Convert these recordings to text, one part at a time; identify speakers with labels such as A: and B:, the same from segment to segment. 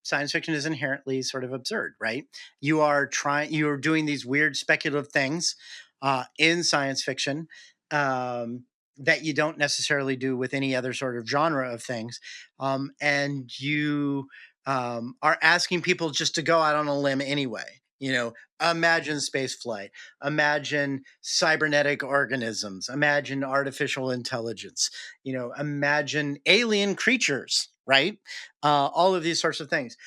A: science fiction is inherently sort of absurd, right? You're doing these weird speculative things in science fiction that you don't necessarily do with any other sort of genre of things. And you are asking people just to go out on a limb anyway. Imagine space flight, imagine cybernetic organisms, imagine artificial intelligence, imagine alien creatures, right? All of these sorts of things.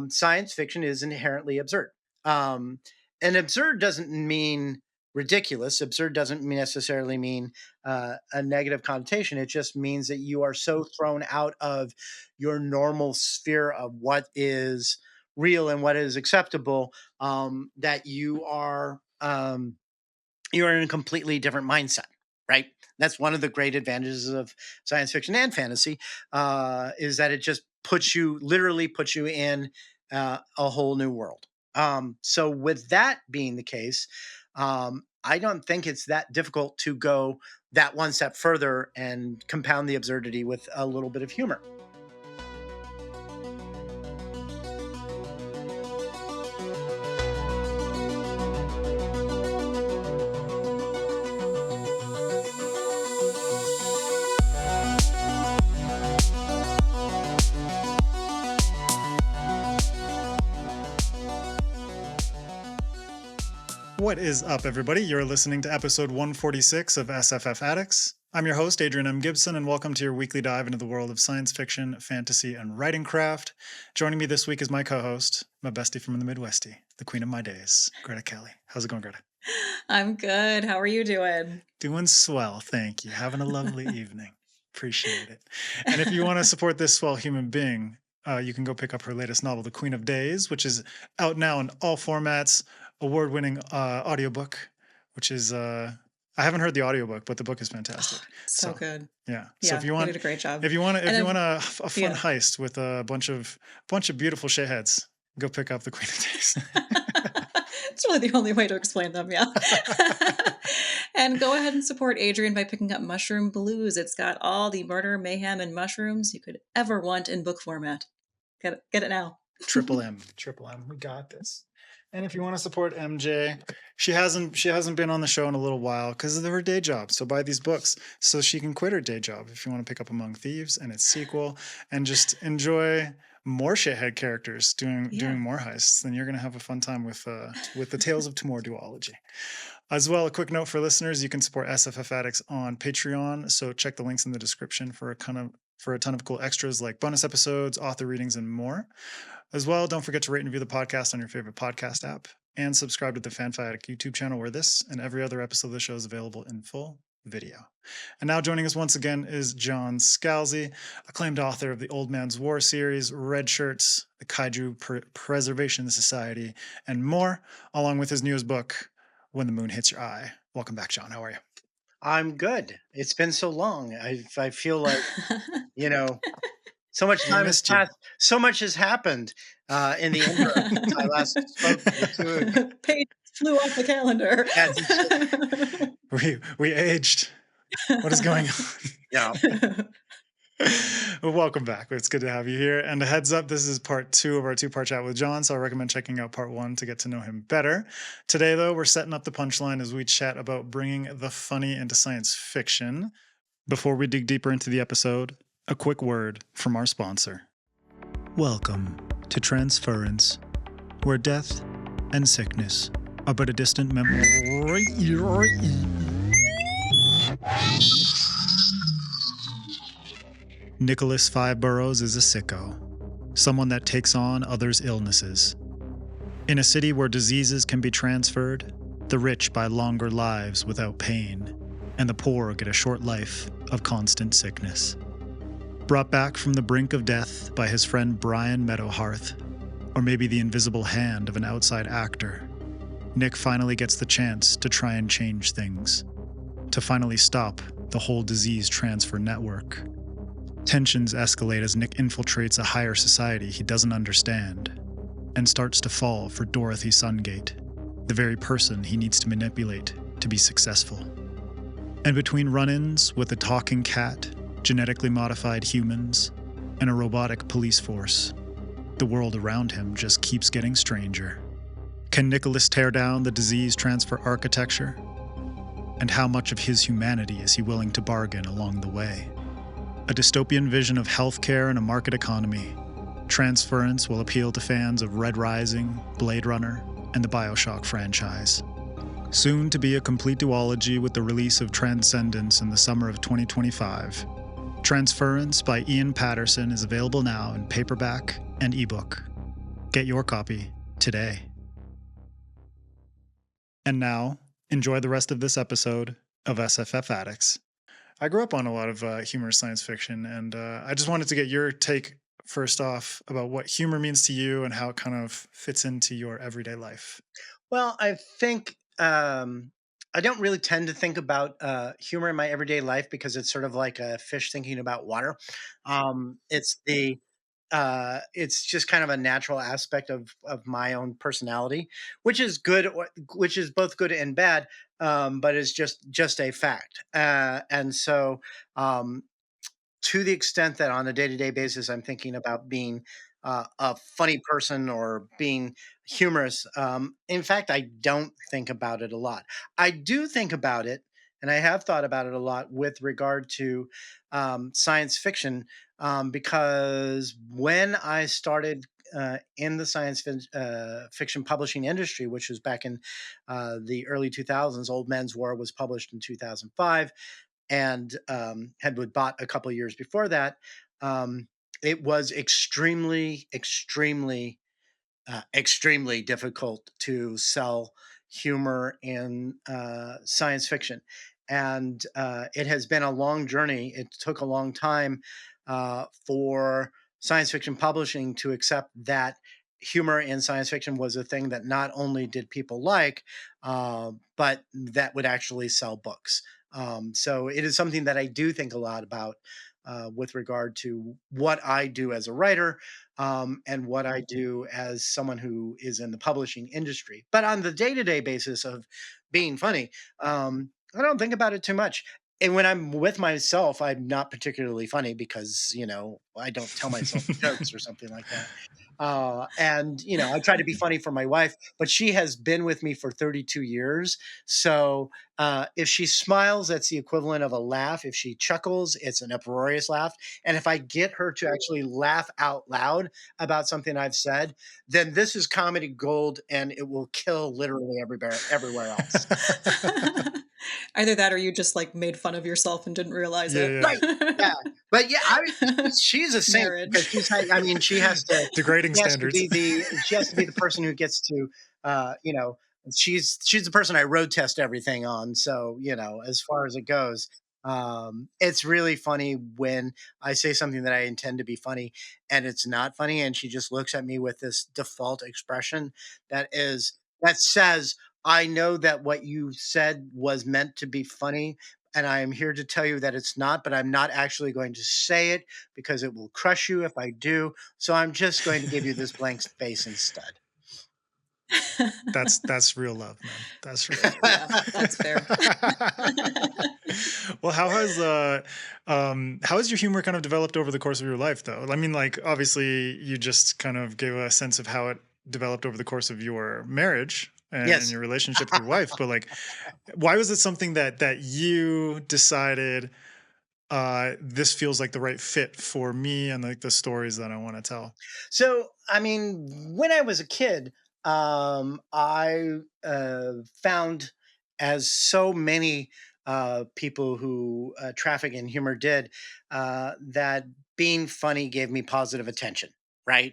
A: Science fiction is inherently absurd. And absurd doesn't mean ridiculous. Absurd doesn't necessarily mean a negative connotation. It just means that you are so thrown out of your normal sphere of what is real and what is acceptable that you are in a completely different mindset, right? That's one of the great advantages of science fiction and fantasy is that it just literally puts you in a whole new world. So with that being the case, I don't think it's that difficult to go that one step further and compound the absurdity with a little bit of humor.
B: What is up, everybody? You're listening to episode 146 of SFF Addicts. I'm your host, Adrian M. Gibson, and welcome to your weekly dive into the world of science fiction, fantasy, and writing craft. Joining me this week is my co-host, my bestie from the Midwestie, the queen of my days, Greta Kelly. How's it going, Greta?
C: I'm good. How are you doing?
B: Doing swell, thank you. Having a lovely evening. Appreciate it. And if you want to support this swell human being, you can go pick up her latest novel, The Queen of Days, which is out now in all formats. Award-winning audiobook, which is I haven't heard the audiobook, but the book is fantastic.
C: So good.
B: Yeah. So if you want,
C: you did a great job.
B: If you want a fun heist with a bunch of beautiful shitheads, go pick up The Queen of Days.
C: It's really the only way to explain them, yeah. And go ahead and support Adrian by picking up Mushroom Blues. It's got all the murder, mayhem, and mushrooms you could ever want in book format. Get it now.
B: Triple M. We got this. And if you want to support MJ, she hasn't been on the show in a little while because of her day job. So buy these books so she can quit her day job if you want to pick up Among Thieves and its sequel and just enjoy more shithead characters doing more heists. Then you're going to have a fun time with the Tales of Tomorrow duology. As well, a quick note for listeners, you can support SFF Addicts on Patreon. So check the links in the description for a ton of cool extras like bonus episodes, author readings, and more. As well, don't forget to rate and review the podcast on your favorite podcast app and subscribe to the FanFiAddict YouTube channel where this and every other episode of the show is available in full video. And now joining us once again is John Scalzi, acclaimed author of the Old Man's War series, Red Shirts, the Kaiju Preservation Society, and more, along with his newest book, When the Moon Hits Your Eye. Welcome back, John. How are you?
A: I'm good. It's been so long. I feel like, so much time has passed. So much has happened in the interim. I last spoke to
C: Page flew off the calendar.
B: We aged. What is going on?
A: Yeah.
B: Well, welcome back. It's good to have you here. And a heads up, this is part 2 of our 2-part chat with John, so I recommend checking out part 1 to get to know him better. Today, though, we're setting up the punchline as we chat about bringing the funny into science fiction. Before we dig deeper into the episode, a quick word from our sponsor. Welcome to Transference, where death and sickness are but a distant memory. Nicholas Five Burrows is a sicko, someone that takes on others' illnesses. In a city where diseases can be transferred, the rich buy longer lives without pain, and the poor get a short life of constant sickness. Brought back from the brink of death by his friend Brian Meadowhearth, or maybe the invisible hand of an outside actor, Nick finally gets the chance to try and change things, to finally stop the whole disease transfer network. Tensions escalate as Nick infiltrates a higher society he doesn't understand, and starts to fall for Dorothy Sungate, the very person he needs to manipulate to be successful. And between run-ins with a talking cat, genetically modified humans, and a robotic police force, the world around him just keeps getting stranger. Can Nicholas tear down the disease transfer architecture? And how much of his humanity is he willing to bargain along the way? A dystopian vision of healthcare and a market economy. Transference will appeal to fans of Red Rising, Blade Runner, and the BioShock franchise. Soon to be a complete duology with the release of Transcendence in the summer of 2025. Transference by Ian Patterson is available now in paperback and ebook. Get your copy today. And now, enjoy the rest of this episode of SFF Addicts. I grew up on a lot of humorous science fiction, and I just wanted to get your take first off about what humor means to you and how it kind of fits into your everyday life.
A: Well, I think I don't really tend to think about humor in my everyday life because it's sort of like a fish thinking about water. It's just kind of a natural aspect of my own personality, which is good, which is both good and bad, but is just a fact. And so, um, to the extent that on a day-to-day basis I'm thinking about being a funny person or being humorous, in fact I don't think about it a lot. I do think about it, and I have thought about it a lot with regard to science fiction, because when I started in the fiction publishing industry, which was back in the early 2000s. Old Men's War was published in 2005, and had bought a couple years before that. Um, it was extremely difficult to sell humor in science fiction. And it has been a long journey. It took a long time for science fiction publishing to accept that humor in science fiction was a thing that not only did people like, but that would actually sell books. So it is something that I do think a lot about with regard to what I do as a writer, and what I do as someone who is in the publishing industry. But on the day to day basis of being funny, I don't think about it too much. And when I'm with myself, I'm not particularly funny because, I don't tell myself jokes or something like that. And, I try to be funny for my wife, but she has been with me for 32 years. So if she smiles, that's the equivalent of a laugh. If she chuckles, it's an uproarious laugh. And if I get her to actually laugh out loud about something I've said, then this is comedy gold and it will kill literally everywhere else.
C: Either that or you just like made fun of yourself and didn't realize
B: Yeah,
C: it.
B: yeah.
A: Right. Yeah. But yeah, she's a saint because she has to
B: Degrading standards.
A: she has to be the person who gets to uh, you know, she's the person I road test everything on. So, as far as it goes, it's really funny when I say something that I intend to be funny and it's not funny, and she just looks at me with this default expression that says, I know that what you said was meant to be funny, and I am here to tell you that it's not, but I'm not actually going to say it because it will crush you if I do. So I'm just going to give you this blank space instead.
B: That's real love, man. That's real.
C: Yeah, that's fair.
B: Well, how has your humor kind of developed over the course of your life, though? I mean, like, obviously, you just kind of gave a sense of how it developed over the course of your marriage and
A: Yes.
B: your relationship with your wife. But like, why was it something that you decided this feels like the right fit for me and like the stories that I want to tell?
A: So, I mean, when I was a kid, I found, as so many people who traffic in humor did, that being funny gave me positive attention, right?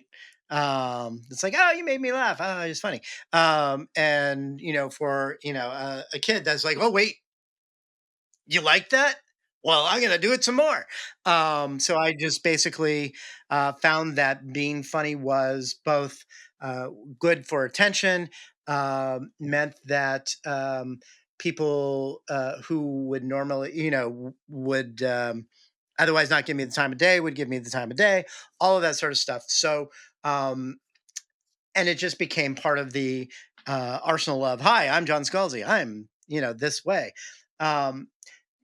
A: It's like, oh, you made me laugh. Oh, it's funny. And, for, a kid that's like, oh, wait, you like that? Well, I'm going to do it some more. So I just basically found that being funny was both uh, good for attention, meant that people who would normally, would otherwise not give me the time of day would give me the time of day, all of that sort of stuff. So, um, and it just became part of the arsenal of, hi, I'm John Scalzi. I'm, this way. Um,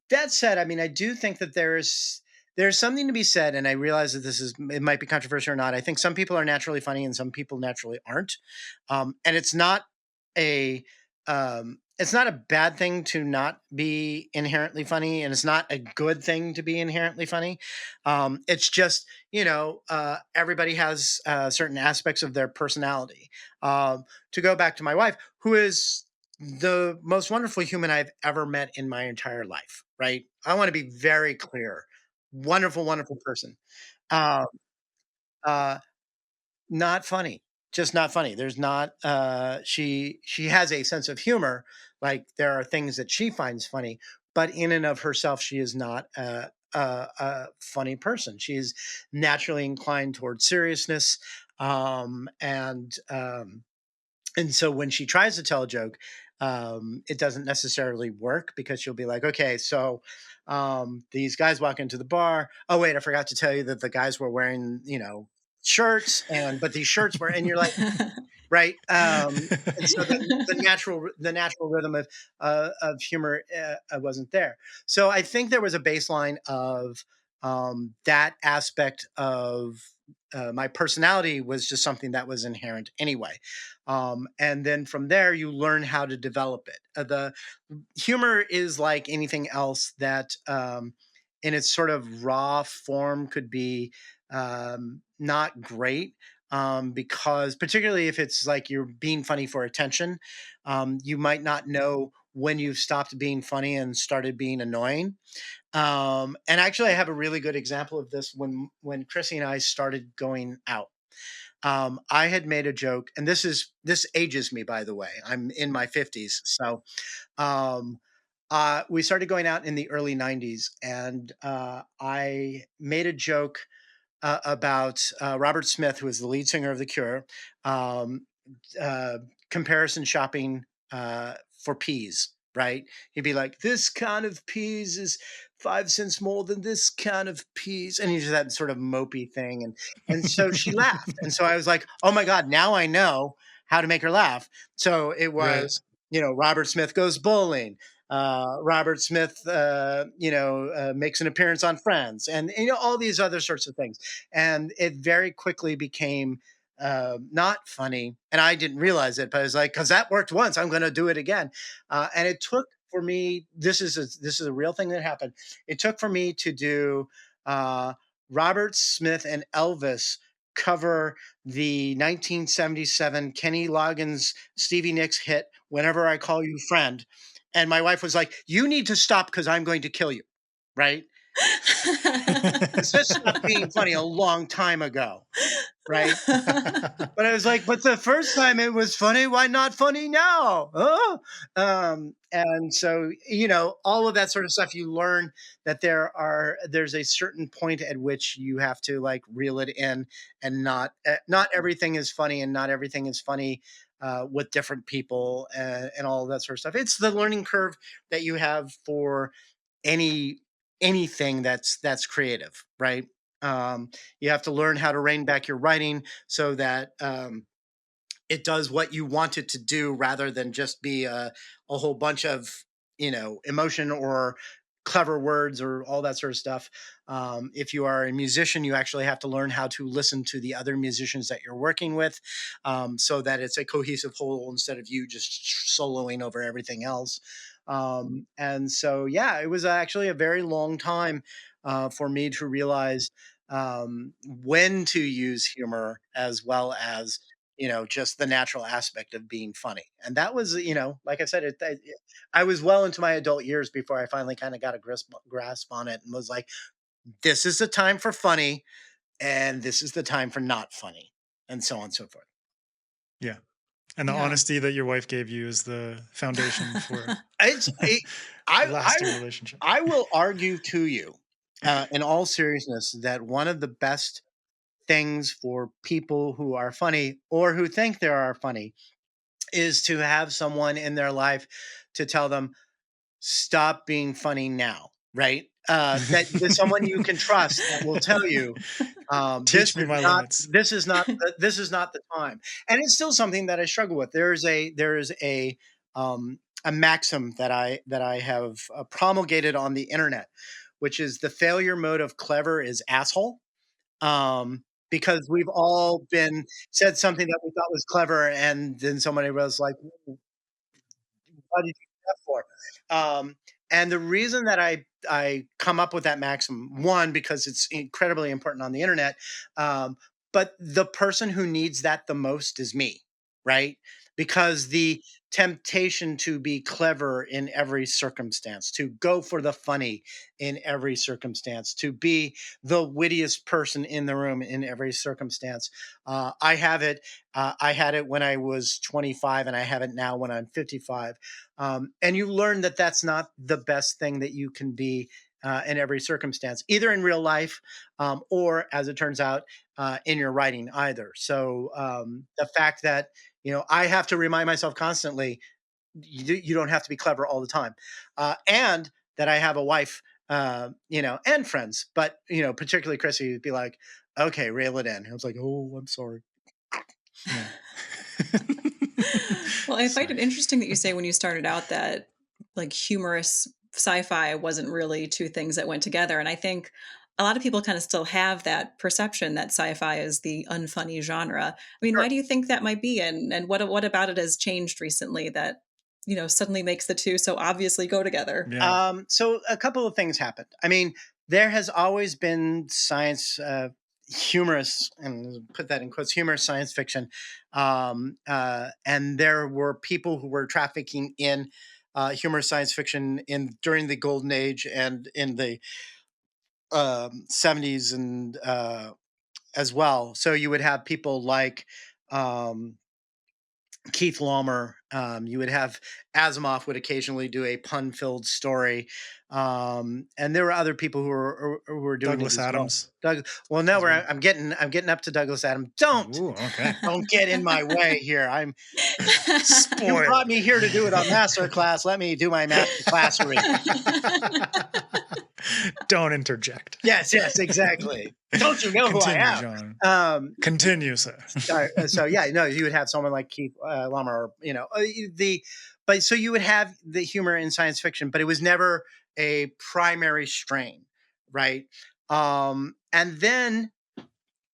A: that said, I mean, I do think that there's there's something to be said, and I realize that it might be controversial or not. I think some people are naturally funny and some people naturally aren't. And it's not a bad thing to not be inherently funny, and it's not a good thing to be inherently funny. It's just, everybody has certain aspects of their personality. To go back to my wife, who is the most wonderful human I've ever met in my entire life, right? I want to be very clear. Wonderful, wonderful person. Uh, uh, Not funny. Just not funny. There's not she has a sense of humor. Like there are things that she finds funny, but in and of herself, she is not a funny person. She is naturally inclined towards seriousness. And so when she tries to tell a joke, it doesn't necessarily work because she'll be like, okay, so these guys walk into the bar. Oh, wait, I forgot to tell you that the guys were wearing, shirts, but these shirts were, and you're like, right. And so the natural rhythm of humor wasn't there. So I think there was a baseline of that aspect of my personality was just something that was inherent anyway. And then from there, you learn how to develop it. The humor is like anything else that, in its sort of raw form, could be not great. Because particularly if it's like you're being funny for attention, you might not know when you've stopped being funny and started being annoying. And actually, I have a really good example of this when Chrissy and I started going out. I had made a joke, and this ages me, by the way. I'm in my 50s, so um, we started going out in the early 90s, and I made a joke about Robert Smith, who was the lead singer of The Cure, um, uh, comparison shopping for peas, right? He'd be like, this kind of peas is 5 cents more than this kind of peas. And he just that sort of mopey thing. And so she laughed. And so I was like, oh my God, now I know how to make her laugh. So it
B: Right.
A: was, Robert Smith goes bowling. Robert Smith, makes an appearance on Friends, and all these other sorts of things, and it very quickly became not funny, and I didn't realize it, but I was like, because that worked once, I'm going to do it again. And it took for me. This is a real thing that happened. It took for me to do uh, Robert Smith and Elvis cover the 1977 Kenny Loggins Stevie Nicks hit "Whenever I Call You Friend," and my wife was like, "You need to stop because I'm going to kill you," right? Because this stopped being funny a long time ago, right? But I was like, but the first time it was funny. Why not funny now? Oh, and so all of that sort of stuff. You learn that there's a certain point at which you have to like reel it in, and not everything is funny, and not everything is funny with different people, and all of that sort of stuff. It's the learning curve that you have for any anything that's creative, right? You have to learn how to rein back your writing so that it does what you want it to do rather than just be a whole bunch of emotion or clever words or all that sort of stuff. If you are a musician, you actually have to learn how to listen to the other musicians that you're working with, so that it's a cohesive whole instead of you just soloing over everything else. And so yeah, it was actually a very long time for me to realize when to use humor as well as just the natural aspect of being funny. And that was, like I said, I was well into my adult years before I finally kind of got a grasp on it and was like, this is the time for funny, and this is the time for not funny, and so on and so forth.
B: Yeah. And the
C: Yeah.
B: honesty that your wife gave you is the foundation for
A: It's a,
B: a
A: I, I,
B: lasting relationship.
A: I will argue to you, in all seriousness, that one of the best things for people who are funny or who think they are funny is to have someone in their life to tell them, stop being funny now, right? That there's someone you can trust that will tell you,
B: Teach me my limits.
A: this is not the time. And it's still something that I struggle with. There is a maxim that I have promulgated on the internet, which is the failure mode of clever is asshole. Because we've all been said something that we thought was clever, and then somebody was like, "Why did you do that for?" And the reason that I come up with that maxim, one, because it's incredibly important on the internet, um, but the person who needs that the most is me, right? Because the temptation to be clever in every circumstance, to go for the funny in every circumstance, to be the wittiest person in the room in every circumstance. I have it. I had it when I was 25, and I have it now when I'm 55. And you learn that that's not the best thing that you can be in every circumstance, either in real life or, as it turns out, in your writing either. So the fact that I have to remind myself constantly, you don't have to be clever all the time, and that I have a wife, and friends, but particularly Chrissy would be like, "Okay, reel it in." I was like, "Oh, I'm sorry."
B: Yeah.
C: Well, I find it
B: Sorry.
C: interesting that you say when you started out that like humorous sci-fi wasn't really two things that went together. And I think a lot of people kind of still have that perception that sci-fi is the unfunny genre. I mean,
A: Sure.
C: why do you think that might be? And what about it has changed recently that, suddenly makes the two so obviously go together?
B: Yeah.
A: So a couple of things happened. I mean, there has always been science, humorous, and put that in quotes, humorous science fiction, and there were people who were trafficking in humorous science fiction in during the golden age and in the 70s and as well. So you would have people like um, Keith Laumer. You would have Asimov would occasionally do a pun-filled story, and there were other people who were doing it
B: Douglas
A: as well.
B: Adams
A: Well, no,
B: as well.
A: I'm getting up to Douglas Adams. Don't
B: Ooh, okay.
A: don't get in my way here. You
B: Spoiler.
A: brought me here to do it on Masterclass. Let me do my Masterclassery.
B: Don't interject.
A: Yes, exactly. Don't you know who I
B: Continue,
A: am?
B: John.
A: Um,
B: Continue, sir.
A: so yeah, no, you would have someone like Keith Laumer, or but so you would have the humor in science fiction, but it was never a primary strain, right? And then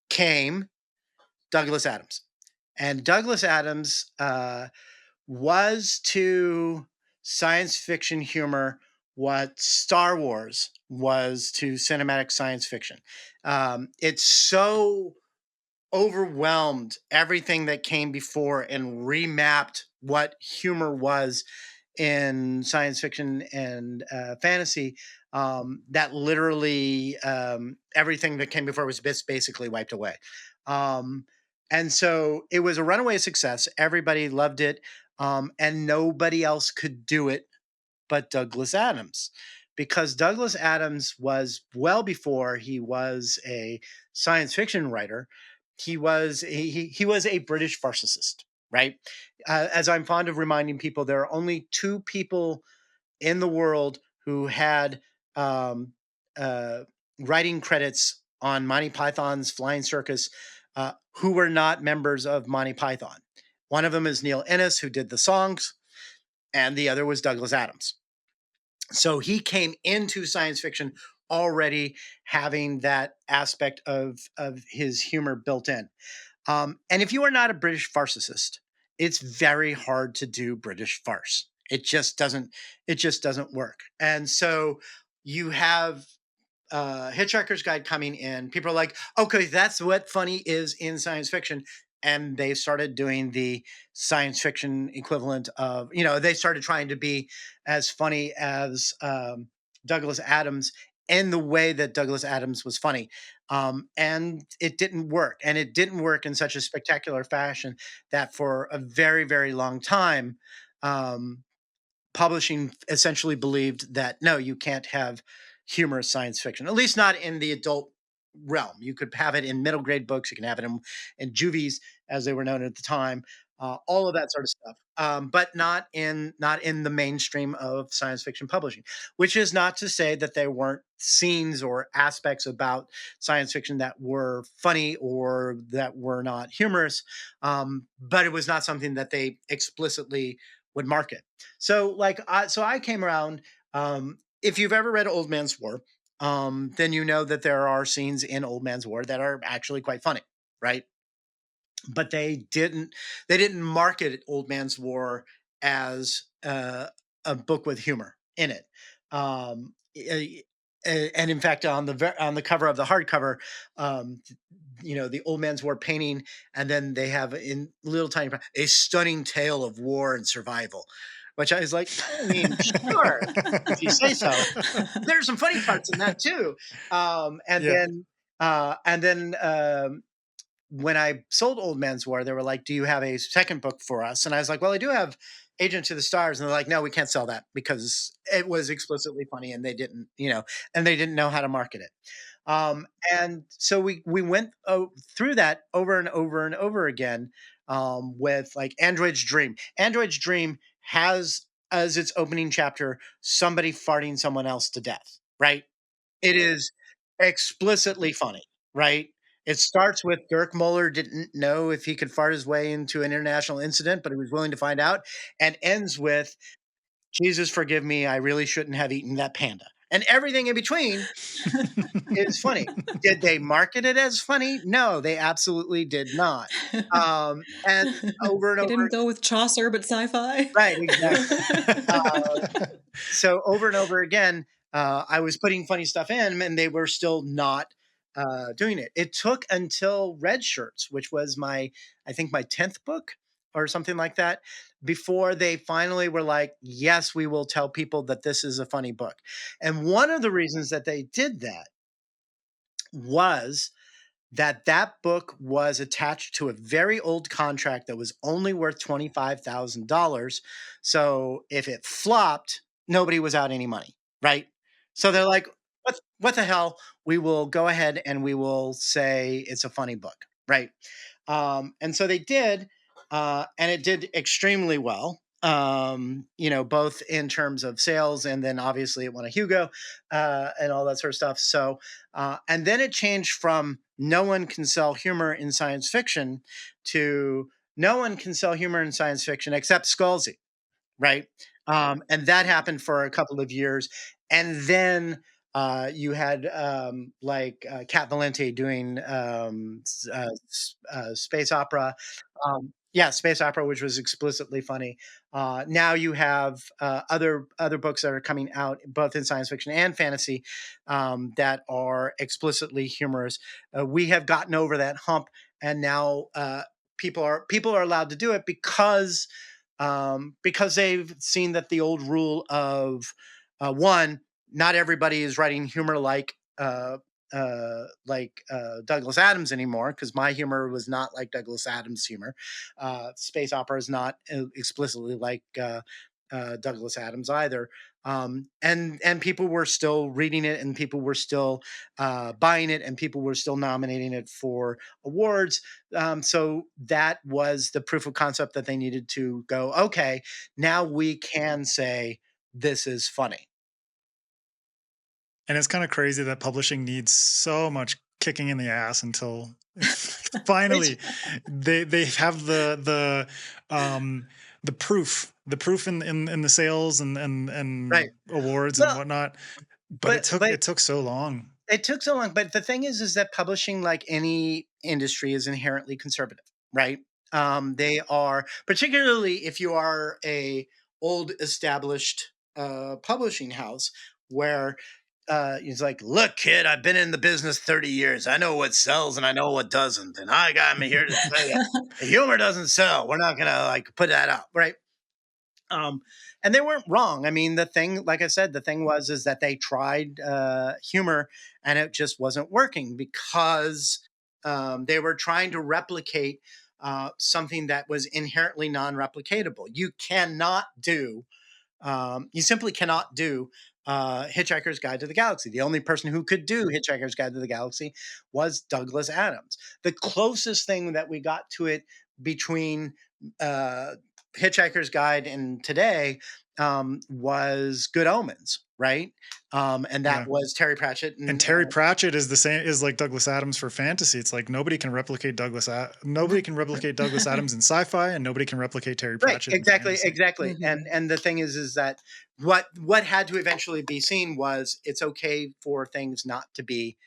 A: came Douglas Adams, and Douglas Adams was to science fiction humor what Star Wars was to cinematic science fiction. It's so overwhelmed everything that came before and remapped what humor was in science fiction and fantasy, that literally everything that came before was basically wiped away. Um, and so it was a runaway success. Everybody loved it, and nobody else could do it but Douglas Adams, because Douglas Adams was, well before he was a science fiction writer, he was a British pharmacist, right? As I'm fond of reminding people, there are only two people in the world who had um, uh, writing credits on Monty Python's Flying Circus who were not members of Monty Python. One of them is Neil Innes, who did the songs, and the other was Douglas Adams. So he came into science fiction already having that aspect of his humor built in. And if you are not a British farcist, it's very hard to do British farce. It just doesn't work. And so you have Hitchhiker's Guide coming in. People are like, okay, that's what funny is in science fiction. And they started doing the science fiction equivalent of, they started trying to be as funny as Douglas Adams in the way that Douglas Adams was funny. And it didn't work. And it didn't work in such a spectacular fashion that for a very, very long time, um, publishing essentially believed that no, you can't have humorous science fiction, at least not in the adult realm. You could have it in middle grade books, you can have it in juvies, as they were known at the time, all of that sort of stuff, but not in the mainstream of science fiction publishing. Which is not to say that there weren't scenes or aspects about science fiction that were funny or that were not humorous, but it was not something that they explicitly would market. So I came around. If you've ever read Old Man's War, then you know that there are scenes in Old Man's War that are actually quite funny, right? But they didn't market Old Man's War as a book with humor in it. And in fact, on the cover of the hardcover, um, the Old Man's War painting, and then they have in little tiny a stunning tale of war and survival, which I was like, I mean, sure, if you say so. There's some funny parts in that too. And
B: Yeah.
A: then when I sold Old Man's War, they were like, "Do you have a second book for us?" And I was like, "Well, I do have Agent to the Stars." And they're like, "No, we can't sell that because it was explicitly funny, and they didn't know how to market it." And so we went through that over and over and over again with like Android's Dream. Android's Dream has as its opening chapter somebody farting someone else to death. Right? It is explicitly funny, right? It starts with Dirk Muller didn't know if he could fart his way into an international incident, but he was willing to find out, and ends with, Jesus forgive me, I really shouldn't have eaten that panda. And everything in between is funny. Did they market it as funny? No, they absolutely did not. And over and
C: They
A: over,
C: didn't go with Chaucer, but sci-fi.
A: right,
B: Yeah.
A: exactly. So over and over again, I was putting funny stuff in, and they were still not doing it. It took until Red Shirts, which was I think my 10th book or something like that, before they finally were like, yes, we will tell people that this is a funny book. And one of the reasons that they did that was that book was attached to a very old contract that was only worth $25,000. So if it flopped, nobody was out any money, right? So they're like, what the hell? We will go ahead and we will say it's a funny book, right? And so they did, and it did extremely well. Both in terms of sales, and then obviously it won a Hugo, and all that sort of stuff. So and then it changed from no one can sell humor in science fiction to no one can sell humor in science fiction except Scalzi, right? And that happened for a couple of years. And then you had Cat Valente doing space opera. Yeah, space opera, which was explicitly funny. Now you have other books that are coming out, both in science fiction and fantasy, that are explicitly humorous. We have gotten over that hump, and now people are allowed to do it because they've seen that the old rule of one, not everybody is writing humor Douglas Adams anymore, because my humor was not like Douglas Adams' humor. Space opera is not explicitly like Douglas Adams either. And people were still reading it, and people were still buying it, and people were still nominating it for awards. So that was the proof of concept that they needed to go, okay, now we can say this is funny.
B: And it's kind of crazy that publishing needs so much kicking in the ass until finally they have the proof in the sales and
A: Right.
B: awards and
A: Well,
B: whatnot. But
A: but
B: it took so long.
A: it took so long. But the thing is that publishing, like any industry, is inherently conservative, right? They are, particularly if you are a old established publishing house, where he's like, look, kid, I've been in the business 30 years. I know what sells and I know what doesn't. And I got me here to tell you, the humor doesn't sell. We're not going to put that up. Right. Um, and they weren't wrong. I mean, the thing, like I said, the thing is that they tried humor, and it just wasn't working because they were trying to replicate something that was inherently non-replicatable. You simply cannot do Hitchhiker's Guide to the Galaxy. The only person who could do Hitchhiker's Guide to the Galaxy was Douglas Adams. The closest thing that we got to it between uh, Hitchhiker's Guide and today was Good Omens, right? And that
B: Yeah.
A: was Terry Pratchett.
B: And Terry Pratchett is the same is like Douglas Adams for fantasy. It's like nobody can replicate
A: Mhm.
B: nobody can replicate Douglas Adams in sci-fi, and nobody can replicate Terry
A: Right,
B: Pratchett in
A: exactly,
B: fantasy.
A: exactly.
C: Mhm.
A: And the thing is that what had to eventually be seen was it's okay for things not to be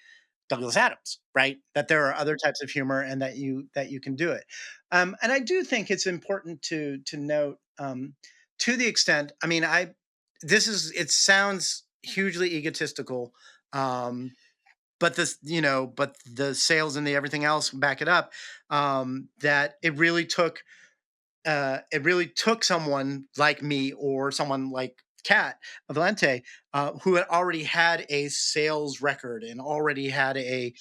A: Douglas Adams, right? That there are other types of humor and that you can do it. And I do think it's important to note to the extent. I mean, I this is it sounds hugely egotistical, um, but this but the sales and the everything else back it up. That it really took someone like me or someone like Kat Valente, who had already had a sales record and already had a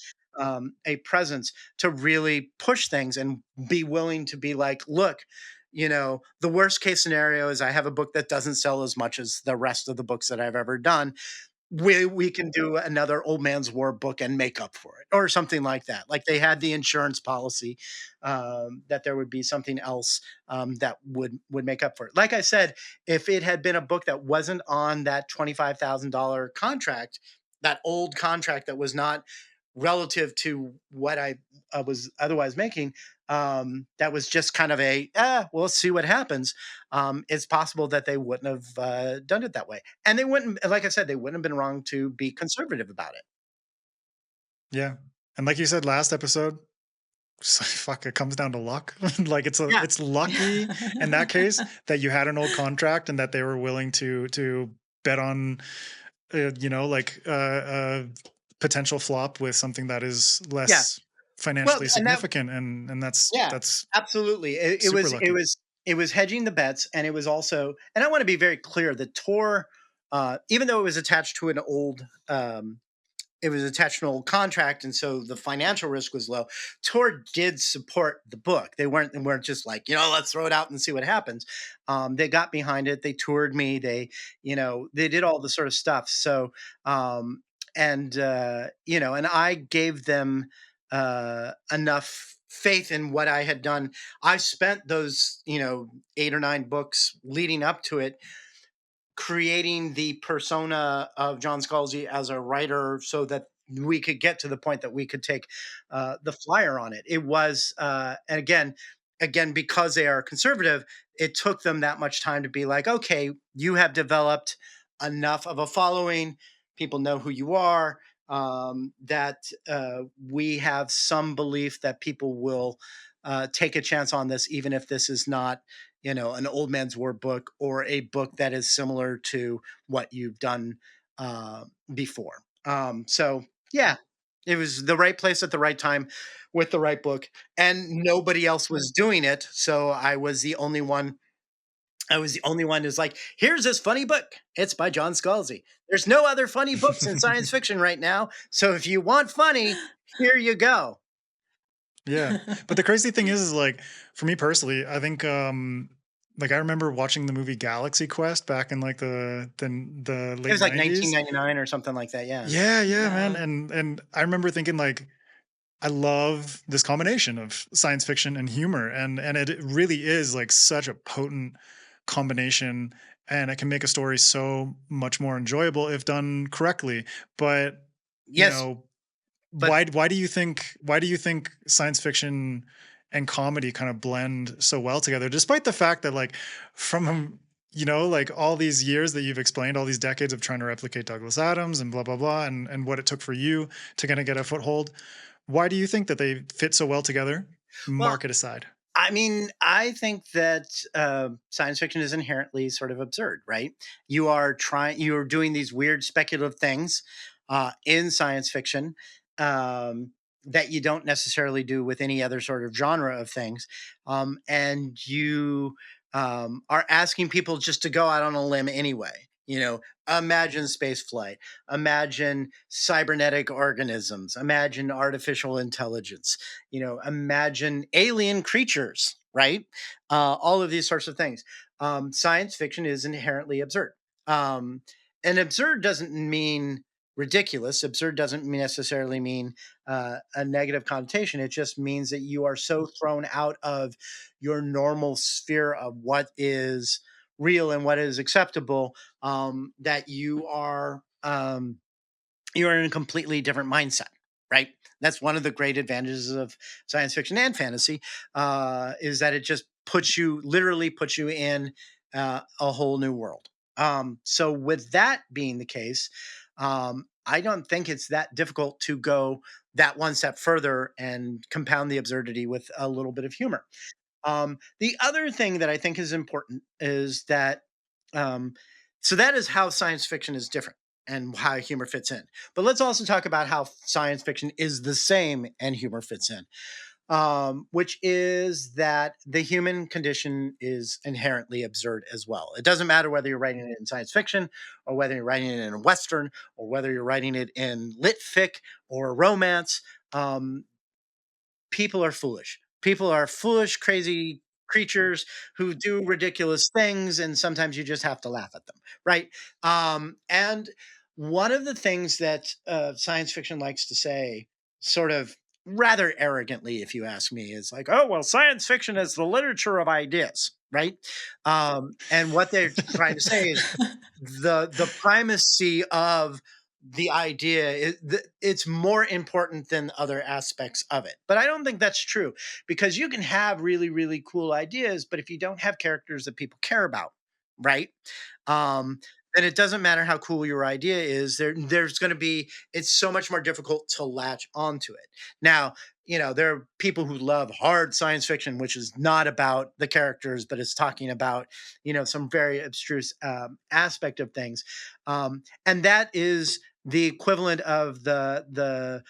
A: presence to really push things and be willing to be like, look, the worst case scenario is I have a book that doesn't sell as much as the rest of the books that I've ever done, we can do another old man's war book and make up for it or something like that. Like they had the insurance policy, that there would be something else, that would make up for it. Like I said, if it had been a book that wasn't on that $25,000 contract, that old contract that was not relative to what I was otherwise making, that was just kind of we'll see what happens. It's possible that they wouldn't have done it that way. And they wouldn't, like I said, they wouldn't have been wrong to be conservative about it.
B: Yeah. And like you said last episode, fuck, it comes down to luck. Like
A: Yeah.
B: it's lucky in that case that you had an old contract and that they were willing to bet on potential flop with something that is
A: Yeah.
B: less
A: Well,
B: financially
A: and that,
B: significant, and
A: yeah,
B: that's
A: absolutely.
B: super lucky.
A: It was hedging the bets, and it was also, and I want to be very clear, the Tor, even though it was attached to an old, it was attached to an old contract, and so the financial risk was low. Tor did support the book. They weren't just like, let's throw it out and see what happens. They got behind it. They toured me. They did all the sort of stuff. So, and I gave them enough faith in what I had done. I spent those, 8 or 9 books leading up to it creating the persona of John Scalzi as a writer so that we could get to the point that we could take the flyer on it. It was, and again, because they are conservative, it took them that much time to be like, okay, you have developed enough of a following. People know who you are. That we have some belief that people will take a chance on this, even if this is not an old man's war book or a book that is similar to what you've done before. So yeah, it was the right place at the right time with the right book, and nobody else was doing it. So I was the only one. I was the only one who's like, here's this funny book. It's by John Scalzi. There's no other funny books in science fiction right now. So if you want funny, here you go.
B: Yeah. But the crazy thing is like for me personally, I think like I remember watching the movie Galaxy Quest back in like the
A: It
B: late
A: was like
B: 90s.
A: 1999 or something like that. Yeah.
B: Yeah, yeah, man.
C: Yeah.
B: And I remember thinking like I love this combination of science fiction and humor, and it really is like such a potent combination, and it can make a story so much more enjoyable if done correctly. But you
A: Yes,
B: know,
A: but
B: why do you think science fiction and comedy kind of blend so well together, despite the fact that like from like all these years that you've explained, all these decades of trying to replicate Douglas Adams and blah blah blah, and what it took for you to kind of get a foothold, why do you think that they fit so well together,
A: well,
B: market aside?
A: I mean, I think that science fiction is inherently sort of absurd, right? You're doing these weird speculative things in science fiction that you don't necessarily do with any other sort of genre of things, and you are asking people just to go out on a limb anyway. Imagine space flight, imagine cybernetic organisms, imagine artificial intelligence, imagine alien creatures, right? All of these sorts of things. Science fiction is inherently absurd. Um, and absurd doesn't mean ridiculous. Absurd doesn't necessarily mean a negative connotation. It just means that you are so thrown out of your normal sphere of what is real and what is acceptable, that you are in a completely different mindset, right? That's one of the great advantages of science fiction and fantasy, is that it just literally puts you in a whole new world. So, with that being the case, I don't think it's that difficult to go that one step further and compound the absurdity with a little bit of humor. The other thing that I think is important is that, um, so that is how science fiction is different and how humor fits in. But let's also talk about how science fiction is the same and humor fits in, which is that the human condition is inherently absurd as well. It doesn't matter whether you're writing it in science fiction or whether you're writing it in a Western or whether you're writing it in lit fic or romance. People are foolish. People are foolish, crazy creatures who do ridiculous things, and sometimes you just have to laugh at them, right? And one of the things that science fiction likes to say, sort of rather arrogantly, if you ask me, is like, "Oh, well, science fiction is the literature of ideas," right? And what they're trying to say is the primacy of the idea it's more important than other aspects of it. But I don't think that's true, because you can have really really cool ideas, but if you don't have characters that people care about, right, um then it doesn't matter how cool your idea is. There's going to be It's so much more difficult to latch onto it. Now, there are people who love hard science fiction, which is not about the characters, but it's talking about some very abstruse aspect of things, and that is the equivalent of the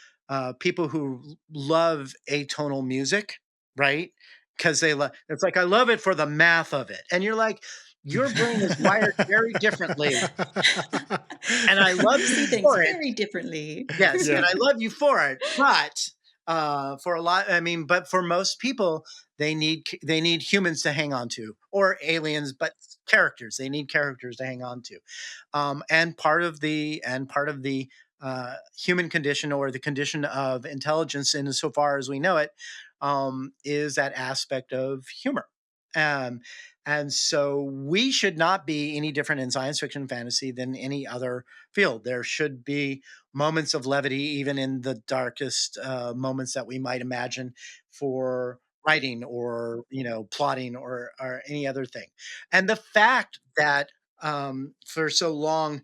A: people who love atonal music, right? Because they love it's like, I love it for the math of it, and you're like, your brain is wired very differently, and I love
C: You
A: you
C: see things
A: for it.
C: very differently.
A: Yes, and
B: Yeah.
A: I love you for it, but, for a lot I mean, but for most people, they need humans to hang on to, or aliens, but characters. They need characters to hang on to. And part of the human condition, or the condition of intelligence in so far as we know it, is that aspect of humor. Um, and so we should not be any different in science fiction and fantasy than any other field. There should be moments of levity, even in the darkest moments that we might imagine for writing, or plotting, or any other thing. And the fact that, for so long,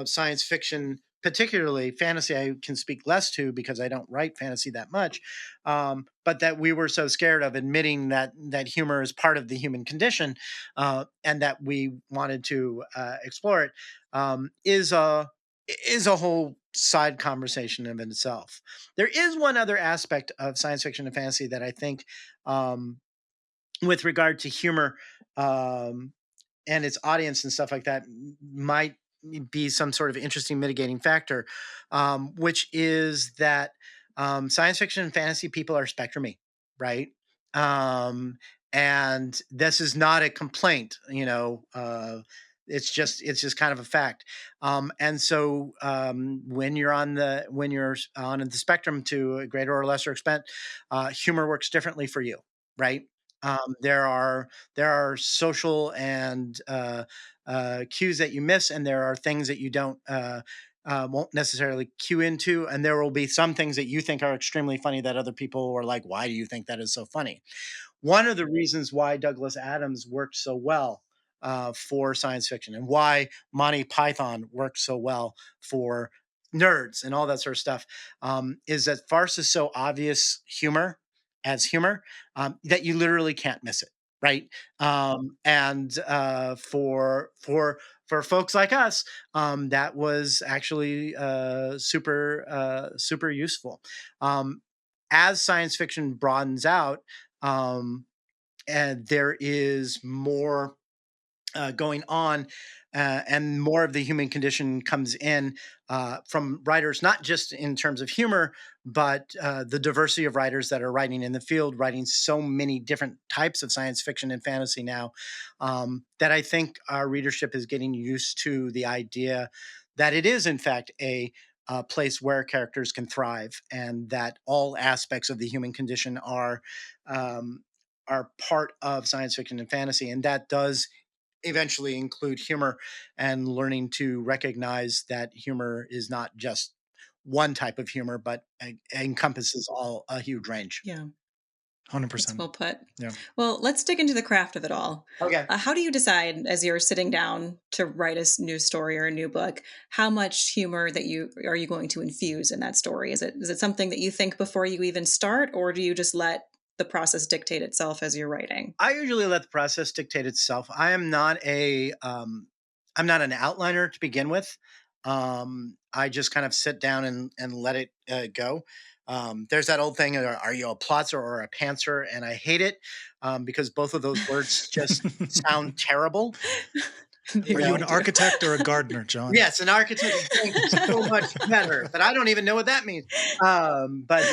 A: science fiction, particularly fantasy, I can speak less to because I don't write fantasy that much, but that we were so scared of admitting that humor is part of the human condition, and that we wanted to explore it, is a whole side conversation in itself. There is one other aspect of science fiction and fantasy that I think, um, with regard to humor, um, and its audience and stuff like that, might be some sort of interesting mitigating factor, which is that, science fiction and fantasy people are spectrumy, right? Um, and this is not a complaint, it's just kind of a fact. And so, when you're on the spectrum to a greater or lesser extent, humor works differently for you, right? There are social and cues that you miss, and there are things that you don't won't necessarily cue into, and there will be some things that you think are extremely funny that other people are like, "Why do you think that is so funny?" One of the reasons why Douglas Adams worked so well for science fiction, and why Monty Python worked so well for nerds and all that sort of stuff, is that farce is so obvious humor, that you literally can't miss it, right? And for folks like us, that was actually super useful. Um, as science fiction broadens out, um, and there is more going on, and more of the human condition comes in, from writers, not just in terms of humor, but the diversity of writers that are writing in the field, writing so many different types of science fiction and fantasy now, that I think our readership is getting used to the idea that it is, in fact, a place where characters can thrive, and that all aspects of the human condition um, are part of science fiction and fantasy, and that does eventually include humor and learning to recognize that humor is not just one type of humor, but encompasses all a huge range.
C: Yeah, that's
B: 100%.
C: well put.
B: Yeah.
C: Well, let's dig into the craft of it all.
A: Okay.
C: How do you decide as you're sitting down to write a new story or a new book, how much humor that you are you going to infuse in that story? Is it something that you think before you even start, or do you just let the process dictate itself as you're writing?
A: I usually let the process dictate itself. I'm not an outliner to begin with. I just kind of sit down and let it go. There's that old thing: are you a plotzer or a pantser? And I hate it because both of those words just sound terrible.
C: They
B: Are you an
C: really do.
B: architect or a gardener, John?
A: Yes, an architect is doing so much better, but I don't even know what that means. But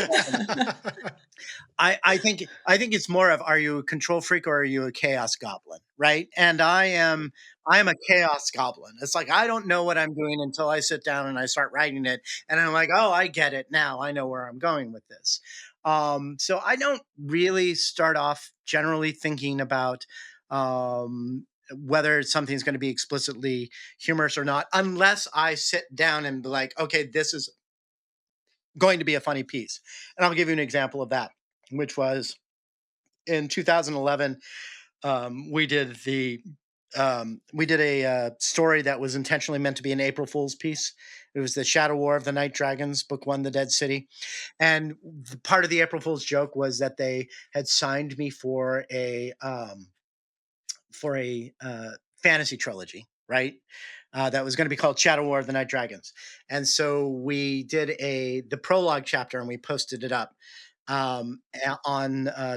A: I think it's more of, are you a control freak or are you a chaos goblin, right? And I am a chaos goblin. It's like I don't know what I'm doing until I sit down and I start writing it, and I'm like, oh, I get it now. I know where I'm going with this. So I don't really start off generally thinking about whether something's going to be explicitly humorous or not, unless I sit down and be like, okay, this is going to be a funny piece. And I'll give you an example of that, which was in 2011. We did a story that was intentionally meant to be an April Fool's piece. It was the Shadow War of the Night Dragons, book one, The Dead City. And part of the April Fool's joke was that they had signed me for a fantasy trilogy, right? That was going to be called Shadow War of the Night Dragons. And so we did the prologue chapter and we posted it up on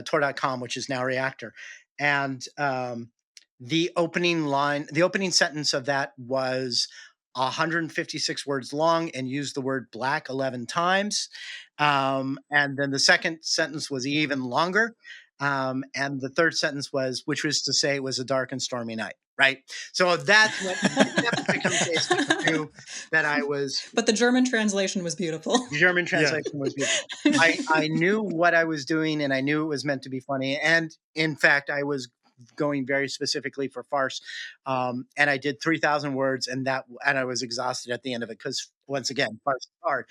A: Tor.com, which is now Reactor. And the opening sentence of that was 156 words long and used the word black 11 times. And then the second sentence was even longer. And the third sentence was, which was to say it was a dark and stormy night, right? So that's what becomes that I was.
C: But the German translation was beautiful.
A: The German
B: Yeah.
A: translation was beautiful. I knew what I was doing and I knew it was meant to be funny. And in fact, I was going very specifically for farce. And I did 3,000 words and I was exhausted at the end of it because once again, farce is hard.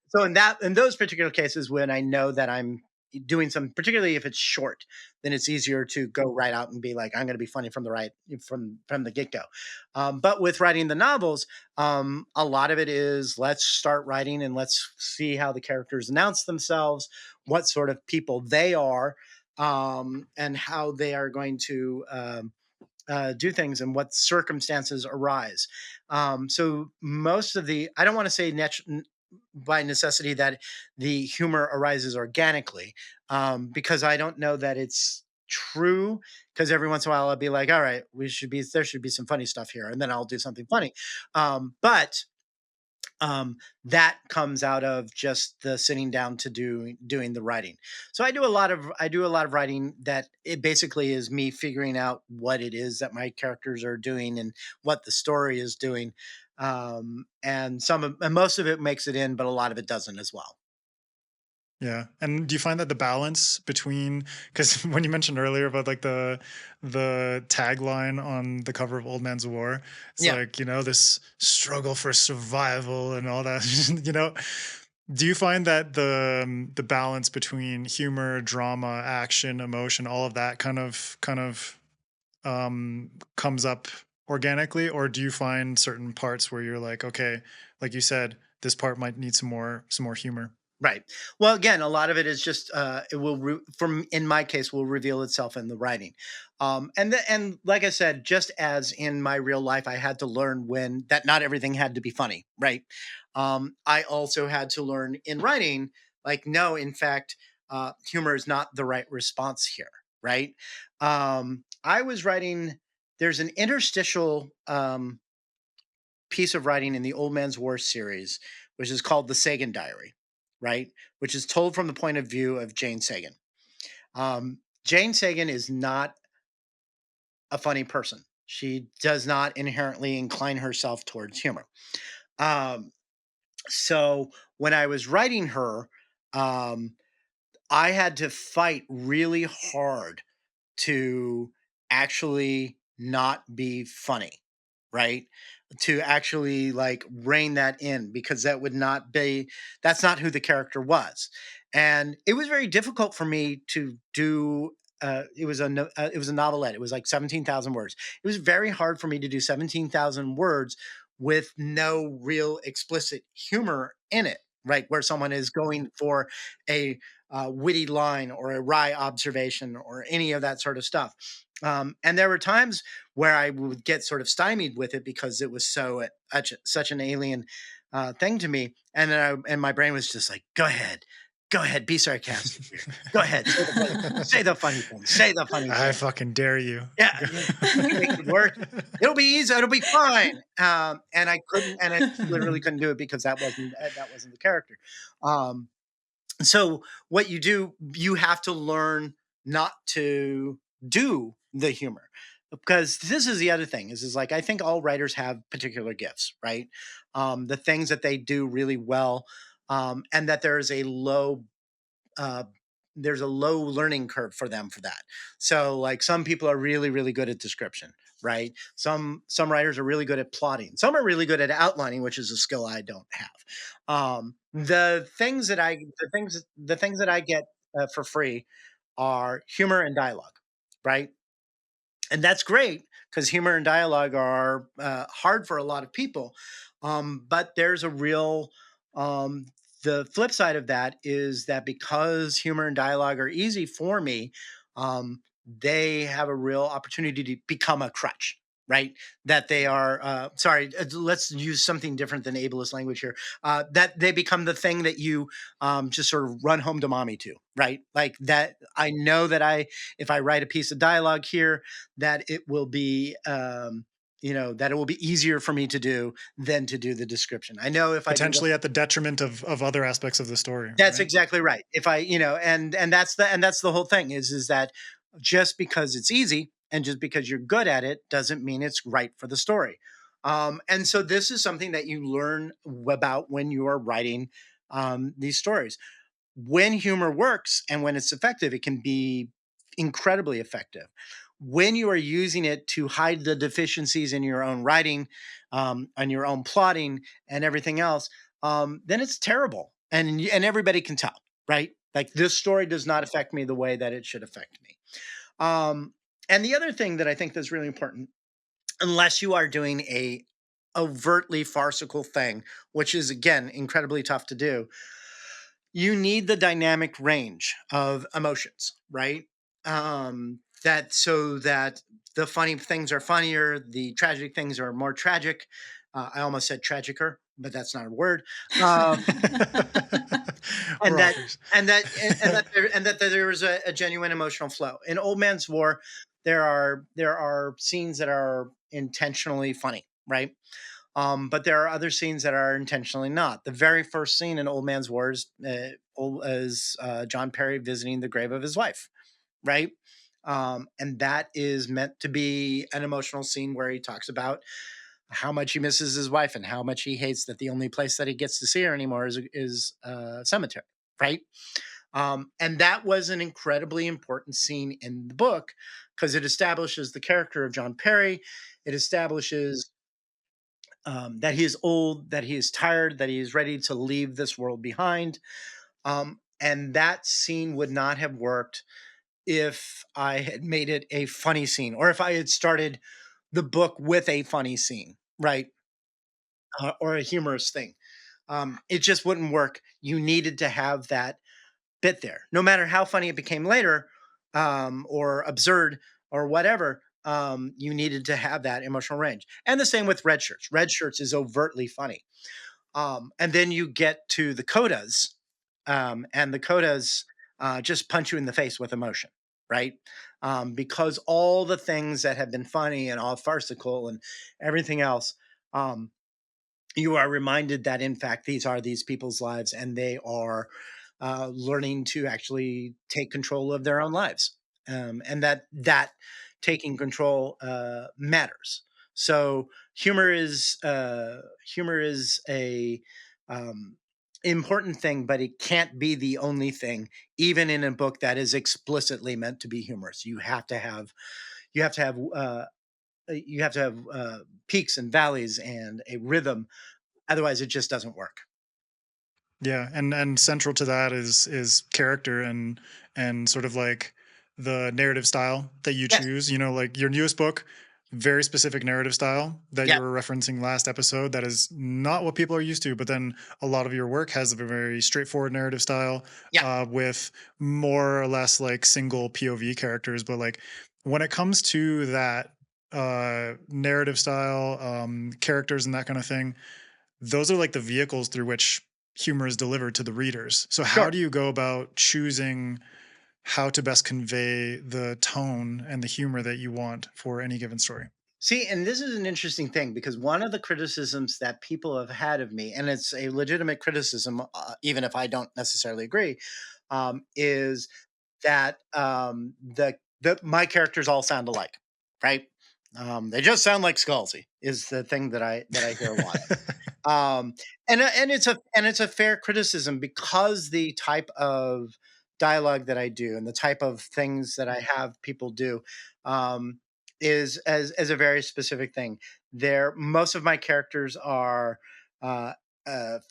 A: So in those particular cases, when I know that I'm doing some, particularly if it's short, then it's easier to go right out and be like, I'm going to be funny from the get go. But with writing the novels, a lot of it is let's start writing and let's see how the characters announce themselves, what sort of people they are, and how they are going to do things and what circumstances arise. So most of I don't want to say by necessity that the humor arises organically, because I don't know that it's true. Because every once in a while I'll be like, all right, there should be some funny stuff here, and then I'll do something funny. But that comes out of just the sitting down to doing the writing. So I do a lot of writing that it basically is me figuring out what it is that my characters are doing and what the story is doing. And most of it makes it in, but a lot of it doesn't as well.
B: Yeah. And do you find that the balance between, because when you mentioned earlier about like the tagline on the cover of Old Man's War, it's
A: Yeah.
B: like, this struggle for survival and all that, do you find that the balance between humor, drama, action, emotion, all of that kind of comes up organically, or do you find certain parts where you're like, okay, like you said, this part might need some more humor?
A: Right. Well, again, a lot of it is just it will in my case will reveal itself in the writing, and like I said, just as in my real life, I had to learn that not everything had to be funny. Right. I also had to learn in writing, like, no, in fact, humor is not the right response here. Right. I was writing. There's an interstitial piece of writing in the Old Man's War series, which is called the Sagan Diary, right? Which is told from the point of view of Jane Sagan. Jane Sagan is not a funny person. She does not inherently incline herself towards humor. So when I was writing her, I had to fight really hard to actually not be funny, right? To actually like rein that in, because that's not who the character was. And it was very difficult for me to do. It was a novelette. It was like 17,000 words. It was very hard for me to do 17,000 words with no real explicit humor in it, right? Where someone is going for a witty line or a wry observation or any of that sort of stuff. And there were times where I would get sort of stymied with it because it was such an alien thing to me, and and my brain was just like, go ahead, be sarcastic here. Go ahead, say the funny thing, say the funny
B: I
A: thing.
B: fucking dare you.
A: Yeah, make it work. It'll be easy. It'll be fine. And I couldn't, and I literally couldn't do it because that wasn't the character. Um, so what you do, you have to learn not to do the humor, because this is the other thing is like I think all writers have particular gifts, right? The things that they do really well, and that uh, there's a low learning curve for them for that. So like some people are really really good at description, right? Some writers are really good at plotting. Some are really good at outlining, which is a skill I don't have. The things that I get for free are humor and dialogue, right? And that's great because humor and dialogue are hard for a lot of people. But there's a real the flip side of that is that because humor and dialogue are easy for me, they have a real opportunity to become a crutch. Right, that they are. Sorry, let's use something different than ableist language here. That they become the thing that you just sort of run home to mommy to. Right, like that. I know that if I write a piece of dialogue here, that it will be that it will be easier for me to do than to do the description. I know if I do
B: Potentially at the detriment of other aspects of the story.
A: that's
B: right?
A: exactly right. If I, and that's the whole thing is that just because it's easy and just because you're good at it doesn't mean it's right for the story. And so this is something that you learn about when you are writing these stories. When humor works and when it's effective, it can be incredibly effective. When you are using it to hide the deficiencies in your own writing, and your own plotting, and everything else, then it's terrible, and everybody can tell, right? Like this story does not affect me the way that it should affect me. And the other thing that I think that's really important, unless you are doing a overtly farcical thing, which is again incredibly tough to do, you need the dynamic range of emotions, right? That so that the funny things are funnier, the tragic things are more tragic. I almost said tragicer, but that's not a word. Um, and
B: We're
A: that
B: authors.
A: and that there is a genuine emotional flow. In Old Man's War, there are scenes that are intentionally funny, right? But there are other scenes that are intentionally not. The very first scene in Old Man's War is John Perry visiting the grave of his wife, right? And that is meant to be an emotional scene where he talks about how much he misses his wife and how much he hates that the only place that he gets to see her anymore is a cemetery, right? And that was an incredibly important scene in the book because it establishes the character of John Perry. It establishes that he is old, that he is tired, that he is ready to leave this world behind. And that scene would not have worked if I had made it a funny scene or if I had started the book with a funny scene, right? Or a humorous thing. It just wouldn't work. You needed to have that bit there, no matter how funny it became later, or absurd or whatever. You needed to have that emotional range, and the same with Red Shirts. Red Shirts is overtly funny, and then you get to the codas, and the codas just punch you in the face with emotion, right? Because all the things that have been funny and all farcical and everything else, um, you are reminded that in fact these are these people's lives and they are learning to actually take control of their own lives, and that taking control matters. So humor is a um, important thing, but it can't be the only thing. Even in a book that is explicitly meant to be humorous, you have to have you have to have peaks and valleys and a rhythm. Otherwise, it just doesn't work.
B: Yeah, and central to that is character and sort of like the narrative style that you
A: Yes.
B: choose. You know, like your newest book, very specific narrative style that you
A: Yeah.
B: were referencing last episode. That is not what people are used to. But then a lot of your work has a very straightforward narrative style,
A: Yeah.
B: with more or less like single POV characters. But like when it comes to that narrative style, characters and that kind of thing, those are like the vehicles through which humor is delivered to the readers. So how
A: Sure.
B: do you go about choosing how to best convey the tone and the humor that you want for any given story?
A: See, and this is an interesting thing because one of the criticisms that people have had of me, and it's a legitimate criticism, even if I don't necessarily agree, is that the my characters all sound alike, right? They just sound like Scalzi is the thing that I hear a lot of. And it's a fair criticism because the type of dialogue that I do and the type of things that I have people do um, is as a very specific thing. There, most of my characters are uh,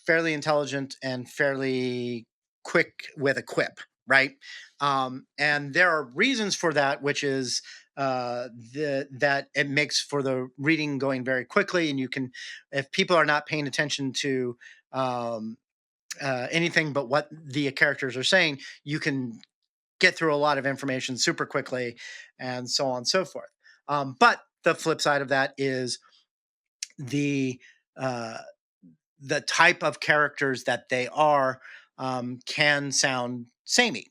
A: fairly intelligent and fairly quick with a quip, right? And there are reasons for that, which is that it makes for the reading going very quickly, and you can, if people are not paying attention to um, anything but what the characters are saying, you can get through a lot of information super quickly, and so on and so forth. But the flip side of that is the uh, the type of characters that they are can sound samey.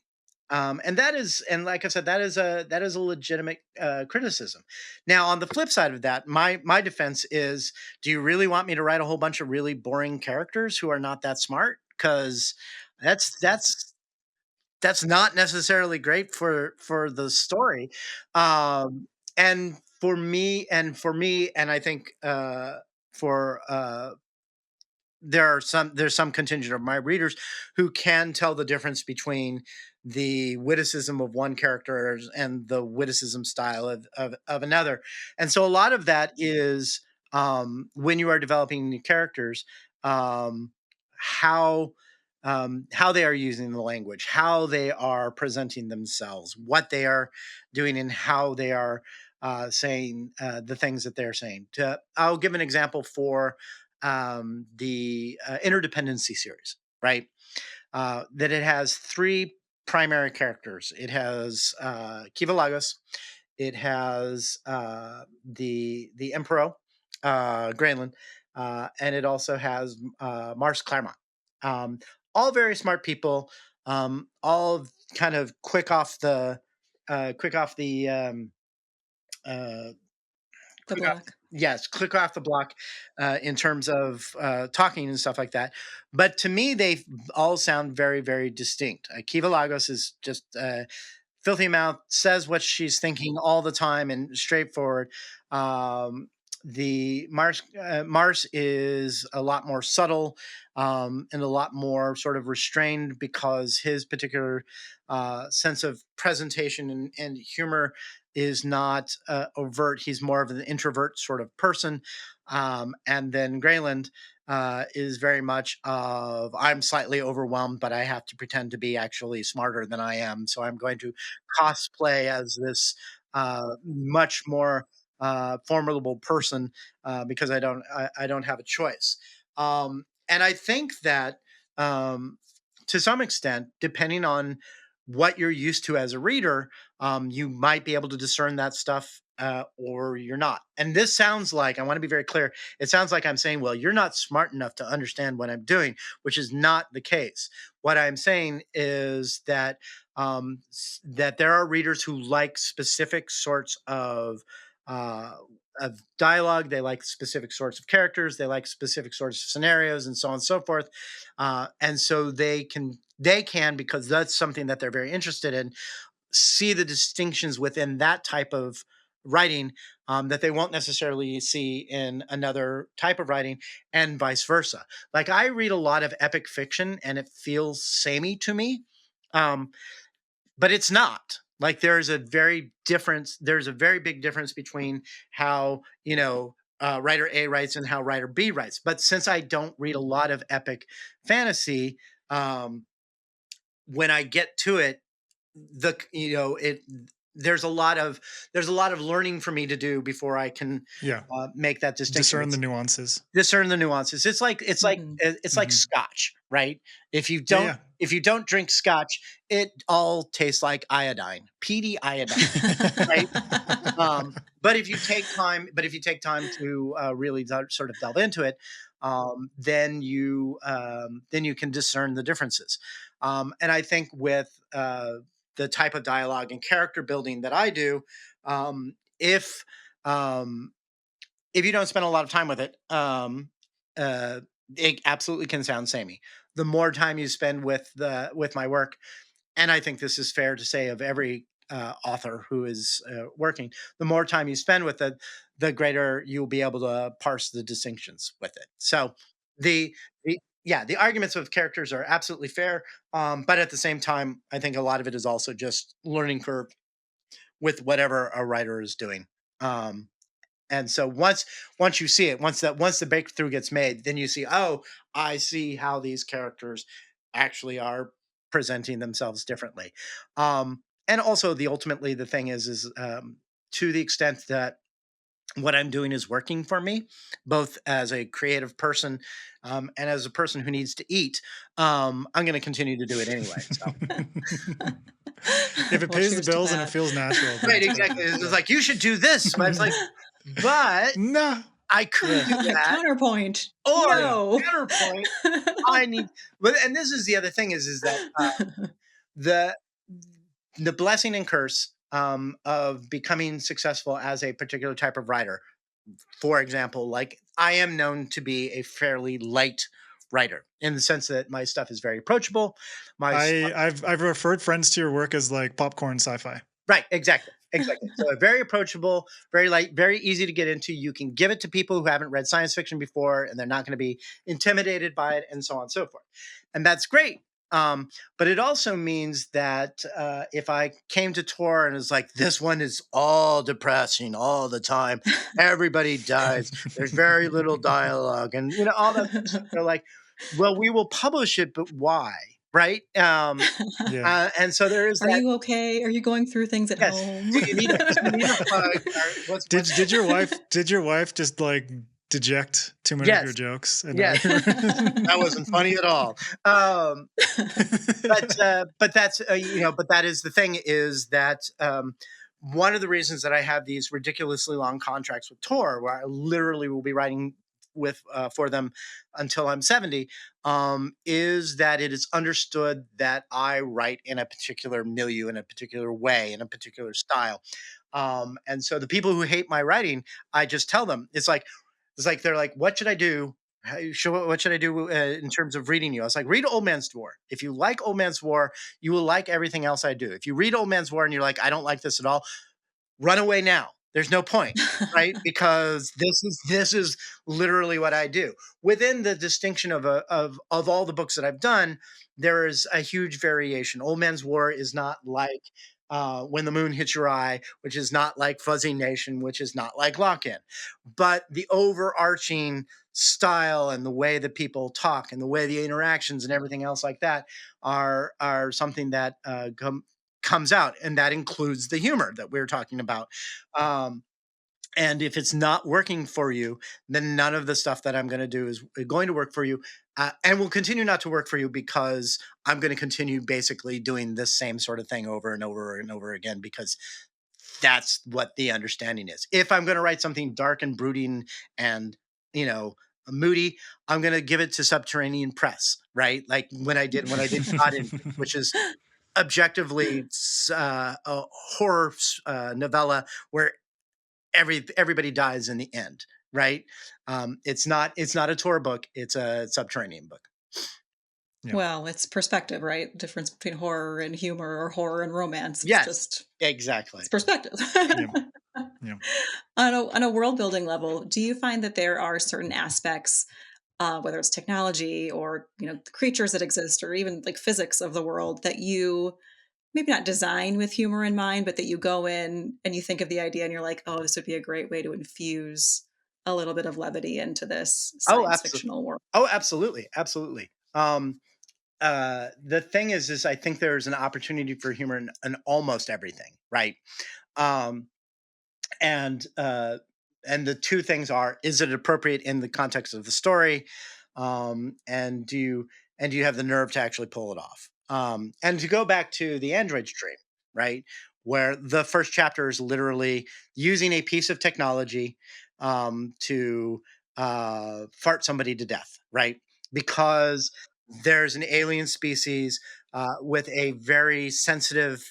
A: And that is, and like I said, that is a legitimate criticism. Now, on the flip side of that, my defense is: do you really want me to write a whole bunch of really boring characters who are not that smart? Because that's not necessarily great for the story. Um, and I think for there's some contingent of my readers who can tell the difference between the witticism of one character and the witticism style of another. And so a lot of that is when you are developing new characters, um, how how they are using the language, how they are presenting themselves, what they are doing, and how they are saying the things that they're saying. I'll give an example for the interdependency series, right? That it has three primary characters. It has Kiva Lagos. It has the Emperor, Grainland, and it also has Mars Claremont. Um, all very smart people. All kind of quick off the uh,
C: The
A: quick off
C: block.
A: yes, click off the block in terms of talking and stuff like that. But to me, they all sound very, very distinct. Kiva Lagos is just filthy mouth, says what she's thinking all the time and straightforward. Um, the Mars is a lot more subtle and a lot more sort of restrained because his particular sense of presentation and humor is not overt. He's more of an introvert sort of person. And then Grayland is very much of I'm slightly overwhelmed, but I have to pretend to be actually smarter than I am. So I'm going to cosplay as this much more formidable person because I don't have a choice. And I think that to some extent, depending on what you're used to as a reader, you might be able to discern that stuff or you're not. And this sounds like, I want to be very clear, it sounds like I'm saying, well, you're not smart enough to understand what I'm doing, which is not the case. What I'm saying is that that there are readers who like specific sorts uh, of dialogue. They like specific sorts of characters. They like specific sorts of scenarios, and so on and so forth. And so they can because that's something that they're very interested in, see the distinctions within that type of writing that they won't necessarily see in another type of writing, and vice versa. Like I read a lot of epic fiction and it feels samey to me, um, but it's not. Like there's a very big difference between how, writer A writes and how writer B writes. But since I don't read a lot of epic fantasy, um, when I get to it, the you know it there's a lot of learning for me to do before I can
B: Yeah.
A: make that distinction.
B: Discern the nuances.
A: Discern the nuances.
C: Mhm.
A: It's like
B: Mhm.
A: scotch, right? If you
B: Yeah,
A: don't
B: yeah.
A: if you don't drink scotch, it all tastes like iodine, peaty iodine, right? But if you take time to really sort of delve into it, then you can discern the differences. And I think with the type of dialogue and character building that I do, um, if um, if you don't spend a lot of time with it, uh, it absolutely can sound samey. The more time you spend with my work, and I think this is fair to say of every author who is working, the more time you spend with it, the greater you'll be able to parse the distinctions with it. So the, the arguments of characters are absolutely fair, but at the same time, I think a lot of it is also just learning curve with whatever a writer is doing. Um, and so once you see it, once the breakthrough gets made, then you see, oh, I see how these characters actually are presenting themselves differently. And also ultimately the thing is to the extent that what I'm doing is working for me, both as a creative person and as a person who needs to eat. I'm going to continue to do it anyway. So
B: If it
C: Well,
B: pays the
C: cheers to
B: bills and it
C: that.
B: feels natural, then
A: right,
B: it's
A: exactly.
B: perfect.
A: It's just
B: Yeah.
A: like you should do this, but it's like, but
B: No.
A: I could
B: Yeah.
A: do that.
C: Counterpoint.
A: Or
B: Yeah.
C: No.
A: counterpoint, I need, but and this is the other thing is that the the blessing and curse of becoming successful as a particular type of writer. For example, like I am known to be a fairly light writer in the sense that my stuff is very approachable. My
B: I've referred friends to your work as like popcorn sci-fi.
A: Right, exactly. Exactly. So very approachable, very light, very easy to get into. You can give it to people who haven't read science fiction before and they're not going to be intimidated by it and so on and so forth. And that's great. But it also means that if I came to Tor and was like, this one is all depressing all the time, everybody dies, there's very little dialogue, and all that sort of stuff, they're like, well, we will publish it, but why? Right?
B: Yeah.
A: And so there is
C: Are
A: that.
C: you okay? Are you going through things at
A: Yes.
C: home?
A: Do you need a hug? Or
B: Did your wife just like deject too many of your
A: Yes.
B: jokes? And now
A: Yes. That wasn't funny at all. But that's but that is the thing is that one of the reasons that I have these ridiculously long contracts with Tor, where I literally will be writing with for them until I'm 70, is that it is understood that I write in a particular milieu, in a particular way, in a particular style. And so the people who hate my writing, I just tell them it's like they're like, what should I do? What should I do in terms of reading you? I was like, read Old Man's War. If you like Old Man's War, you will like everything else I do. If you read Old Man's War and you're like, I don't like this at all, run away now. There's no point, right? Because this is literally what I do. Within the distinction of all the books that I've done, there is a huge variation. Old Man's War is not like When the Moon Hits Your Eye, which is not like Fuzzy Nation, which is not like Lock In. But the overarching style and the way that people talk and the way the interactions and everything else like that are something that comes out, and that includes the humor that we're talking about. Um, and if it's not working for you, then none of the stuff that I'm going to do is going to work for you, and will continue not to work for you because I'm going to continue basically doing this same sort of thing over and over and over again because that's what the understanding is. If I'm going to write something dark and brooding and you know moody, I'm going to give it to Subterranean Press, right? Like when I did God Infant, which is objectively a horror novella where everybody dies in the end, right? It's not a tour book, it's a Subterranean book.
B: Yeah.
C: Well, it's perspective, right? Difference between horror and humor or horror and romance. It's
A: Yes,
C: just
A: exactly.
C: it's perspective.
B: Yeah. Yeah.
C: On a world building level, do you find that there are certain aspects, whether it's technology or the creatures that exist or even like physics of the world that you maybe not design with humor in mind, but that you go in and you think of the idea and you're like, oh, this would be a great way to infuse a little bit of levity into this
A: Oh,
C: science
A: absolutely.
C: fictional world.
A: Oh, absolutely. Absolutely. The thing is I think there's an opportunity for humor in almost everything, right? Um, and uh, and the two things are: is it appropriate in the context of the story, and do you have the nerve to actually pull it off? And to go back to the android's dream, right, where the first chapter is literally using a piece of technology to fart somebody to death, right? Because there's an alien species with a very sensitive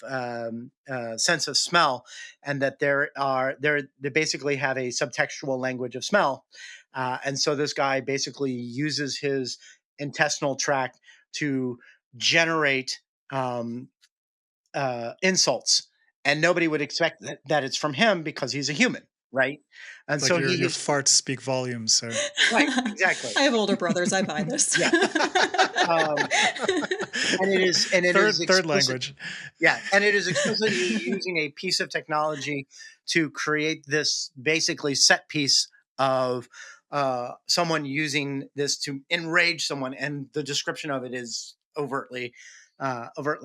A: sense of smell, and that they basically have a subtextual language of smell, and so this guy basically uses his intestinal tract to generate um, insults, and nobody would expect that it's from him because he's a human, right? And
B: Like
A: so
B: your
A: he is
B: farts speak volumes, sir.
A: right, exactly,
C: I have older brothers. I buy this.
A: yeah. um, and it is
B: Third
A: explicit.
B: language.
A: Yeah, and it is explicitly using a piece of technology to create this basically set piece of someone using this to enrage someone, and the description of it is overtly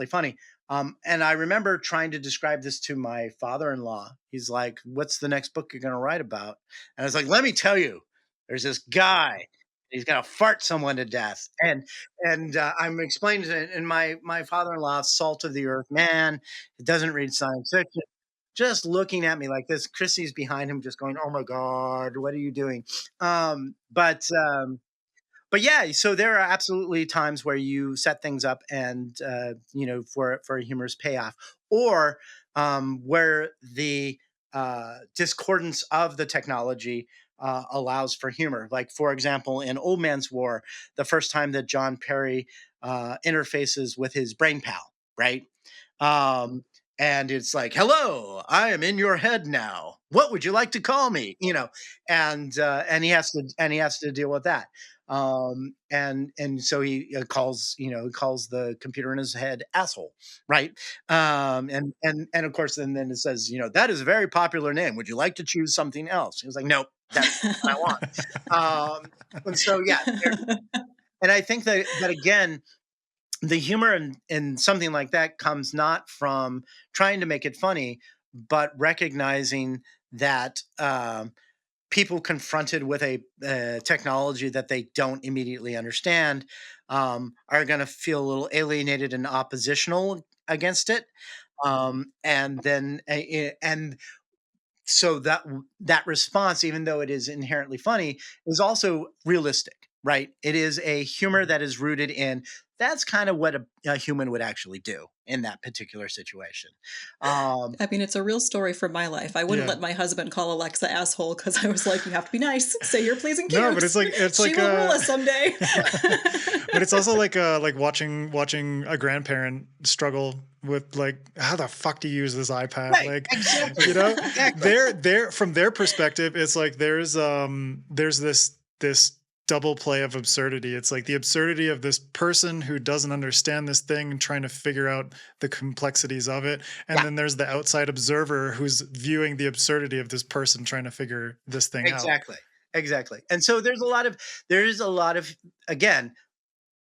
A: funny. And I remember trying to describe this to my father-in-law. He's like, "What's the next book you're going to write about?" And I was like, "Let me tell you, there's this guy. He's going to fart someone to death." And I'm explaining to and my father-in-law, salt of the earth man, doesn't read science fiction, just looking at me like this. Chrissy's behind him, just going, "Oh my god, what are you doing?" Um, but um, but yeah, so there are absolutely times where you set things up and for a humorous payoff, or where the discordance of the technology allows for humor. Like, for example, in Old Man's War, the first time that John Perry interfaces with his brain pal, right? Um, and it's like, "Hello, I am in your head now. What would you like to call me?" And he has to deal with that. And so he calls the computer in his head asshole, right? And of course, then it says, "That is a very popular name. Would you like to choose something else?" He was like, "Nope, that's what I want." And so yeah, and I think that again, the humor in something like that comes not from trying to make it funny, but recognizing that people confronted with a technology that they don't immediately understand are going to feel a little alienated and oppositional against it, and so that response, even though it is inherently funny, is also realistic, right? It is a humor that is rooted in that's kind of what a human would actually do in that particular situation. um
C: I mean, it's a real story from my life. I wouldn't
B: Yeah.
C: let my husband call Alexa asshole because I was like, you have to be nice, say you're pleasing
B: No, but
C: cutes.
B: it's
C: She
B: like
C: will rule us someday.
B: but it's also like watching a grandparent struggle with like how the fuck do you use this iPad?
A: right,
B: Like,
A: exactly,
B: you know,
A: exactly,
B: they're from their perspective, it's like there's this double play of absurdity. It's like the absurdity of this person who doesn't understand this thing and trying to figure out the complexities of it. And
A: yeah,
B: then there's the outside observer who's viewing the absurdity of this person trying to figure this thing out.
A: exactly. And so there's a lot of, again,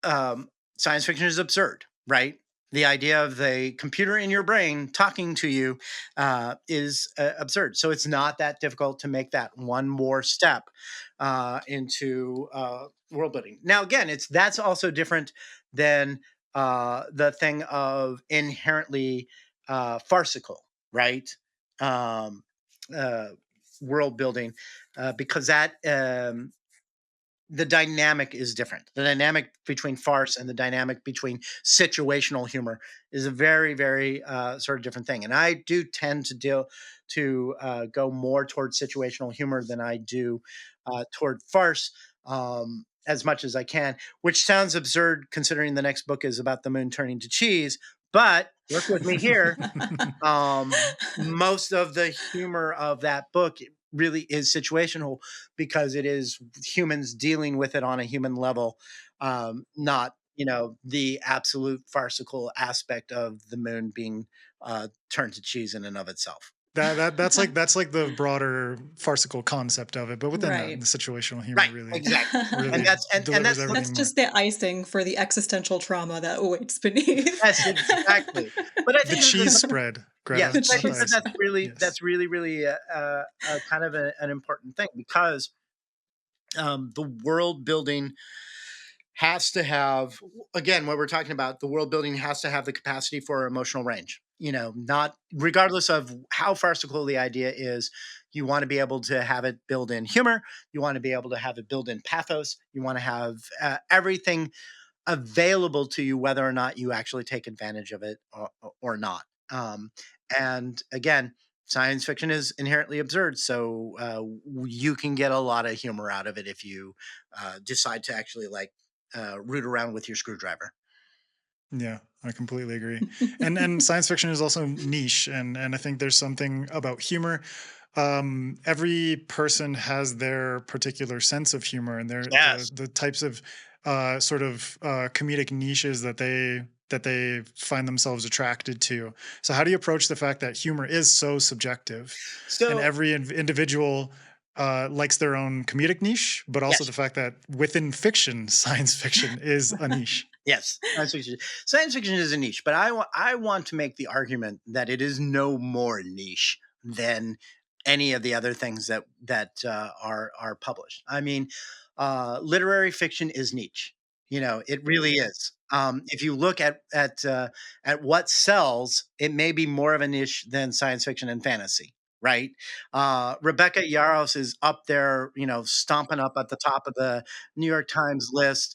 A: science fiction is absurd, right? The idea of the computer in your brain talking to you is absurd. So it's not that difficult to make that one more step into world building. Now, again, that's also different than the thing of inherently farcical, right? Um, uh, World building, because that the dynamic is different. The dynamic between farce and the dynamic between situational humor is a very, very sort of different thing. And I do tend to go more towards situational humor than I do toward farce, as much as I can, which sounds absurd considering the next book is about the moon turning to cheese. But work with me here. Most of the humor of that book really is situational because it is humans dealing with it on a human level, not the absolute farcical aspect of the moon being turned to cheese in and of itself.
B: That's like the broader farcical concept of it, but within that,
C: Right.
B: the situational humor
A: Right,
B: really
A: exactly. And
B: really
A: that's
B: delivers
A: the
C: That's
B: everything more.
C: just the icing for the existential trauma that awaits beneath.
A: yes, exactly. But I
B: The
A: think
B: cheese
A: that
B: spread,
A: yes,
B: Greta,
C: The
A: but I
B: not the
A: think that
C: cheese
B: icing.
C: spread.
B: Yes.
A: that's really kind of an important thing because the world building has to have, again, what we're talking about, the world building has to have the capacity for emotional range. Not regardless of how farcical the idea is, you want to be able to have it build in humor, you want to be able to have it build in pathos, you want to have everything available to you, whether or not you actually take advantage of it or not. And again, science fiction is inherently absurd, so you can get a lot of humor out of it if you decide to actually like root around with your screwdriver.
B: Yeah, I completely agree. And science fiction is also niche, and I think there's something about humor. Every person has their particular sense of humor and their
A: Yes.
B: the types of sort of comedic niches that they find themselves attracted to. So how do you approach the fact that humor is so subjective, and
A: So
B: every individual likes their own comedic niche, but also
A: yes,
B: the fact that within fiction, science fiction is a niche.
A: yes, science fiction is a niche, but I want to make the argument that it is no more niche than any of the other things that are published. I mean, literary fiction is niche. It really is. If you look at what sells, it may be more of a niche than science fiction and fantasy. Right, Rebecca Yarros is up there, stomping up at the top of the New York Times list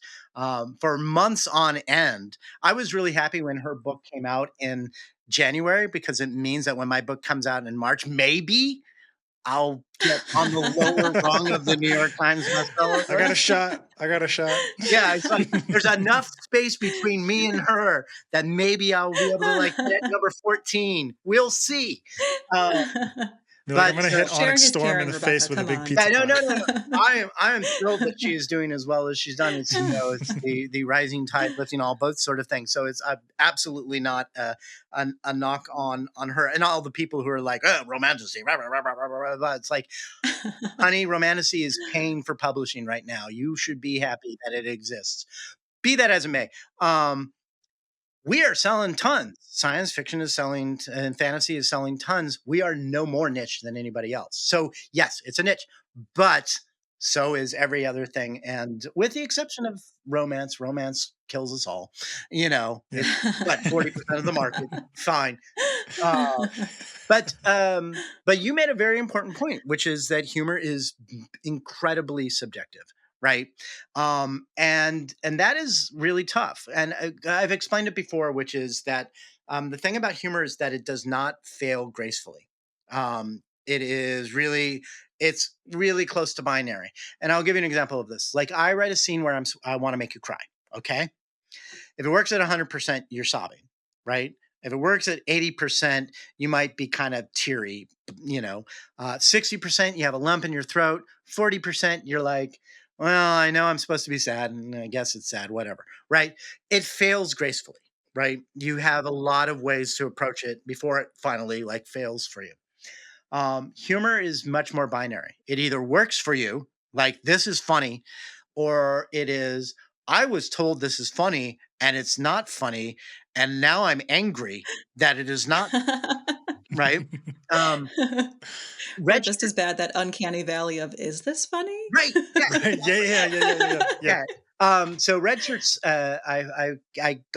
A: for months on end. I was really happy when her book came out in January because it means that when my book comes out in March, maybe I'll get on the lower rung of the New York Times bestseller
B: I got a
A: list.
B: shot. I got a shot.
A: Yeah, it's like there's enough space between me and her that maybe I'll be able to like get number 14. We'll see. Uh,
B: You're like, I'm
A: but
B: gonna hit
C: Sharing
B: Onyx
C: is
B: Storm in
C: caring,
B: the face
C: Rebecca.
B: with a
C: Come
B: big
C: on.
A: yeah,
B: pizza
A: no, no,
B: pie.
A: no, no. I am thrilled that she is doing as well as she's done. It's the rising tide lifting all boats sort of thing. So it's absolutely not a knock on her and all the people who are like, oh, romanticy. Rah, rah, rah, rah, rah, rah, rah. It's like, honey, romanticy is paying for publishing right now. You should be happy that it exists. Be that as it may. We are selling tons. Science fiction is selling, and fantasy is selling tons. We are no more niche than anybody else. So, yes, it's a niche, but so is every other thing. And with the exception of romance, romance kills us all.
B: Yeah.
A: It's what 40% of the market. Fine. Uh, but you made a very important point, which is that humor is incredibly subjective, right? And that is really tough. And I've explained it before, which is that the thing about humor is that it does not fail gracefully. It is really it's really close to binary. And I'll give you an example of this. Like I write a scene where I want to make you cry. Okay, if it works at 100%, you're sobbing, right? If it works at 80%, you might be kind of teary, 60%, you have a lump in your throat. 40%, you're like, well, I know I'm supposed to be sad, and I guess it's sad, whatever, right? It fails gracefully, right? You have a lot of ways to approach it before it finally like fails for you. Humor is much more binary. It either works for you, like this is funny, or it is, I was told this is funny and it's not funny. And now I'm angry that it is not, right? Um,
C: Or
A: red
C: just
A: shirt,
C: as bad, that uncanny valley of, is this funny?
A: right. Yes,
B: Right. Yeah, yeah, yeah, yeah, yeah, yeah. Yeah.
A: yeah. So red shirts, I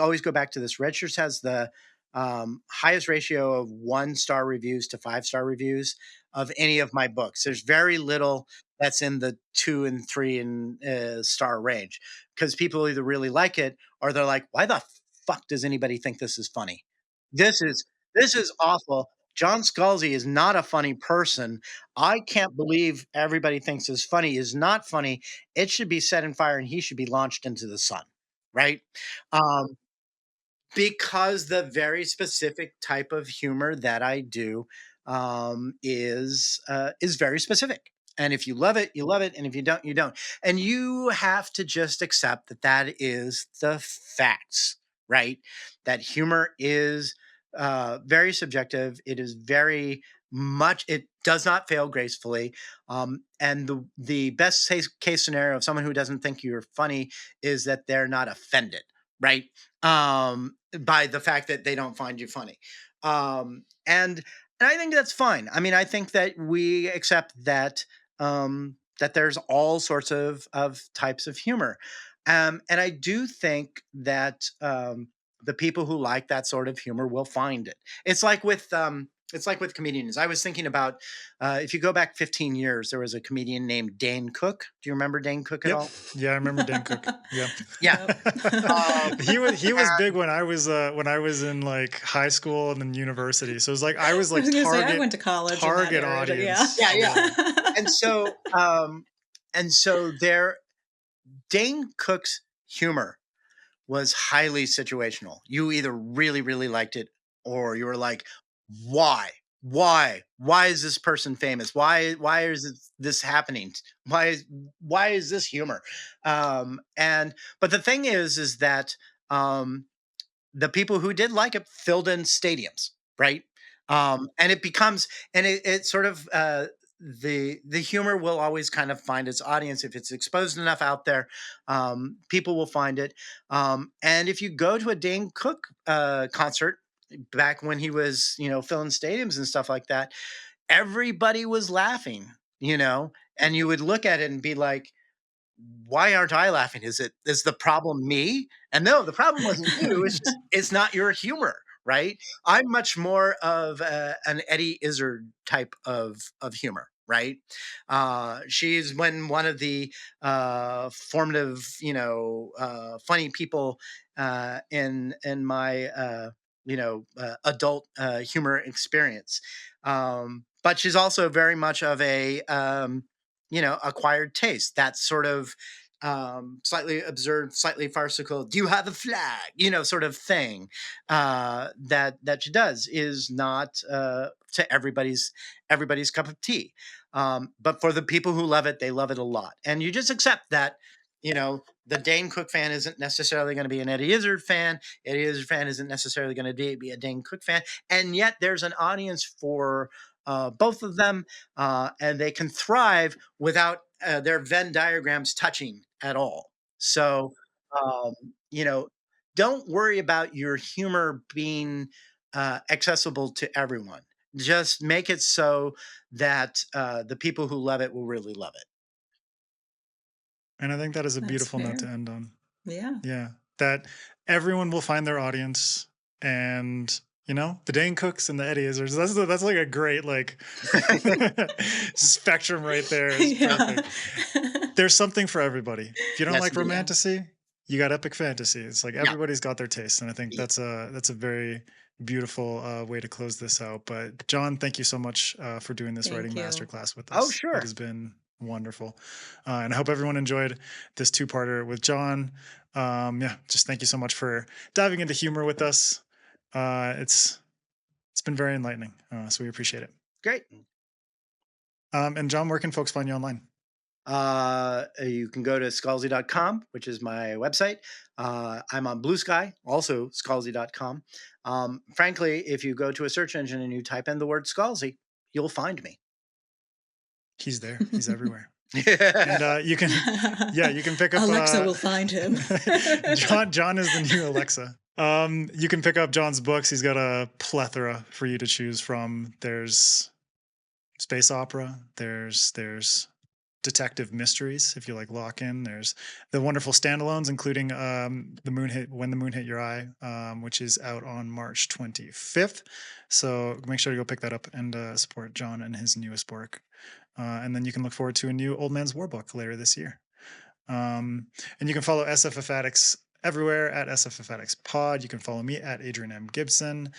A: always go back to this. Red shirts has the highest ratio of 1-star reviews to 5-star reviews of any of my books. There's very little that's in the 2 and 3 and star range because people either really like it or they're like, why the fuck does anybody think this is funny? This is this is awful. John Scalzi is not a funny person. I can't believe everybody thinks is funny is not funny. It should be set in fire and he should be launched into the sun, right? Um, because the very specific type of humor that I do is very specific. And if you love it, you love it. And if you don't, you don't. And you have to just accept that that is the facts, right? That humor is very subjective. It is very much, it does not fail gracefully. And the best case scenario of someone who doesn't think you're funny is that they're not offended, right? By the fact that they don't find you funny. And I think that's fine. I mean, I think that we accept that that there's all sorts of types of humor, and I do think that the people who like that sort of humor will find it. It's like with comedians. I was thinking about if you go back 15 years, there was a comedian named Dane Cook. Do you remember Dane Cook at
B: Yep.
A: all?
B: Yeah, I remember Dan Cook. Yep.
A: Yeah.
B: He was big when I was in like high school and then university. So it was like I was like
C: I went to college.
B: Target audience.
A: Yeah. And so there, Dane Cook's humor was highly situational. You either really, really liked it, or you were like, why? Why is this person famous? Why is this happening? Why is this humor? But the thing is that the people who did like it filled in stadiums, right? And it becomes, and it sort of the humor will always kind of find its audience if it's exposed enough out there. People will find it. And if you go to a Dane Cook concert back when he was, filling stadiums and stuff like that, everybody was laughing, and you would look at it and be like, why aren't I laughing? Is the problem me? And no, the problem wasn't you. It's not your humor, right? I'm much more of an Eddie Izzard type of humor, right? She's when one of the formative, funny people in my adult humor experience. But she's also very much of a acquired taste. That sort of slightly absurd, slightly farcical, do you have a flag, sort of thing that she does is not to everybody's cup of tea. But for the people who love it, they love it a lot. And you just accept that, the Dane Cook fan isn't necessarily going to be an Eddie Izzard fan. Eddie Izzard fan isn't necessarily going to be a Dane Cook fan. And yet there's an audience for both of them, and they can thrive without their Venn diagrams touching at all. So, um, don't worry about your humor being accessible to everyone. Just make it so that the people who love it will really love it.
B: And I think that is a
C: That's
B: beautiful note to
C: fair.
B: end on.
C: Yeah.
B: Yeah. That everyone will find their audience, and the Dane Cooks and the Eddie Izzards. That's like a great like spectrum right there. It's perfect. There's something for everybody. If you don't
A: Yes,
B: like
A: indeed.
B: romantasy, you got epic fantasy. It's like everybody's got their taste, and I think that's a very beautiful way to close this out. But John, thank you so much for doing this
C: Thank
B: writing
C: you.
B: masterclass with us.
A: Oh, sure.
B: It has been wonderful, and I hope everyone enjoyed this two-parter with John. Just thank you so much for diving into humor with us. It's been very enlightening, so we appreciate it.
A: Great.
B: And John, where can folks find you online?
A: You can go to scalzi.com, which is my website. I'm on Blue Sky, also scalzi.com. Frankly, if you go to a search engine and you type in the word Scalzi, you'll find me.
B: He's there. He's everywhere. And you can pick up
C: Alexa will find him.
B: John is the new Alexa. You can pick up John's books. He's got a plethora for you to choose from. There's space opera. There's detective mysteries if you like lock-in. There's the wonderful standalones, including When the Moon Hit Your Eye, which is out on March 25th. So make sure to go pick that up and support John and his newest work. And then you can look forward to a new Old Man's War book later this year. And you can follow SFF Addicts everywhere at SFF Addicts Pod. You can follow me at Adrian M. Gibson.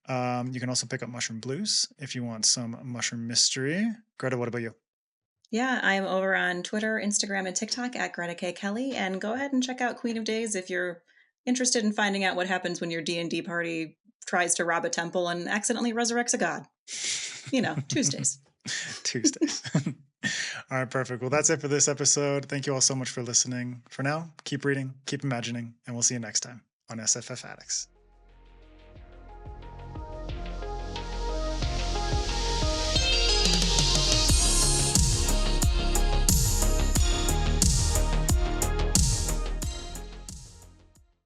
B: You can also pick up Mushroom Blues if you want some mushroom mystery. Greta, what about you?
C: Yeah, I'm over on Twitter, Instagram, and TikTok at Greta K. Kelly. And go ahead and check out Queen of Days if you're interested in finding out what happens when your D&D party tries to rob a temple and accidentally resurrects a god. Tuesdays.
B: Tuesdays. All right, perfect. Well, that's it for this episode. Thank you all so much for listening. For now, keep reading, keep imagining, and we'll see you next time on SFF Addicts.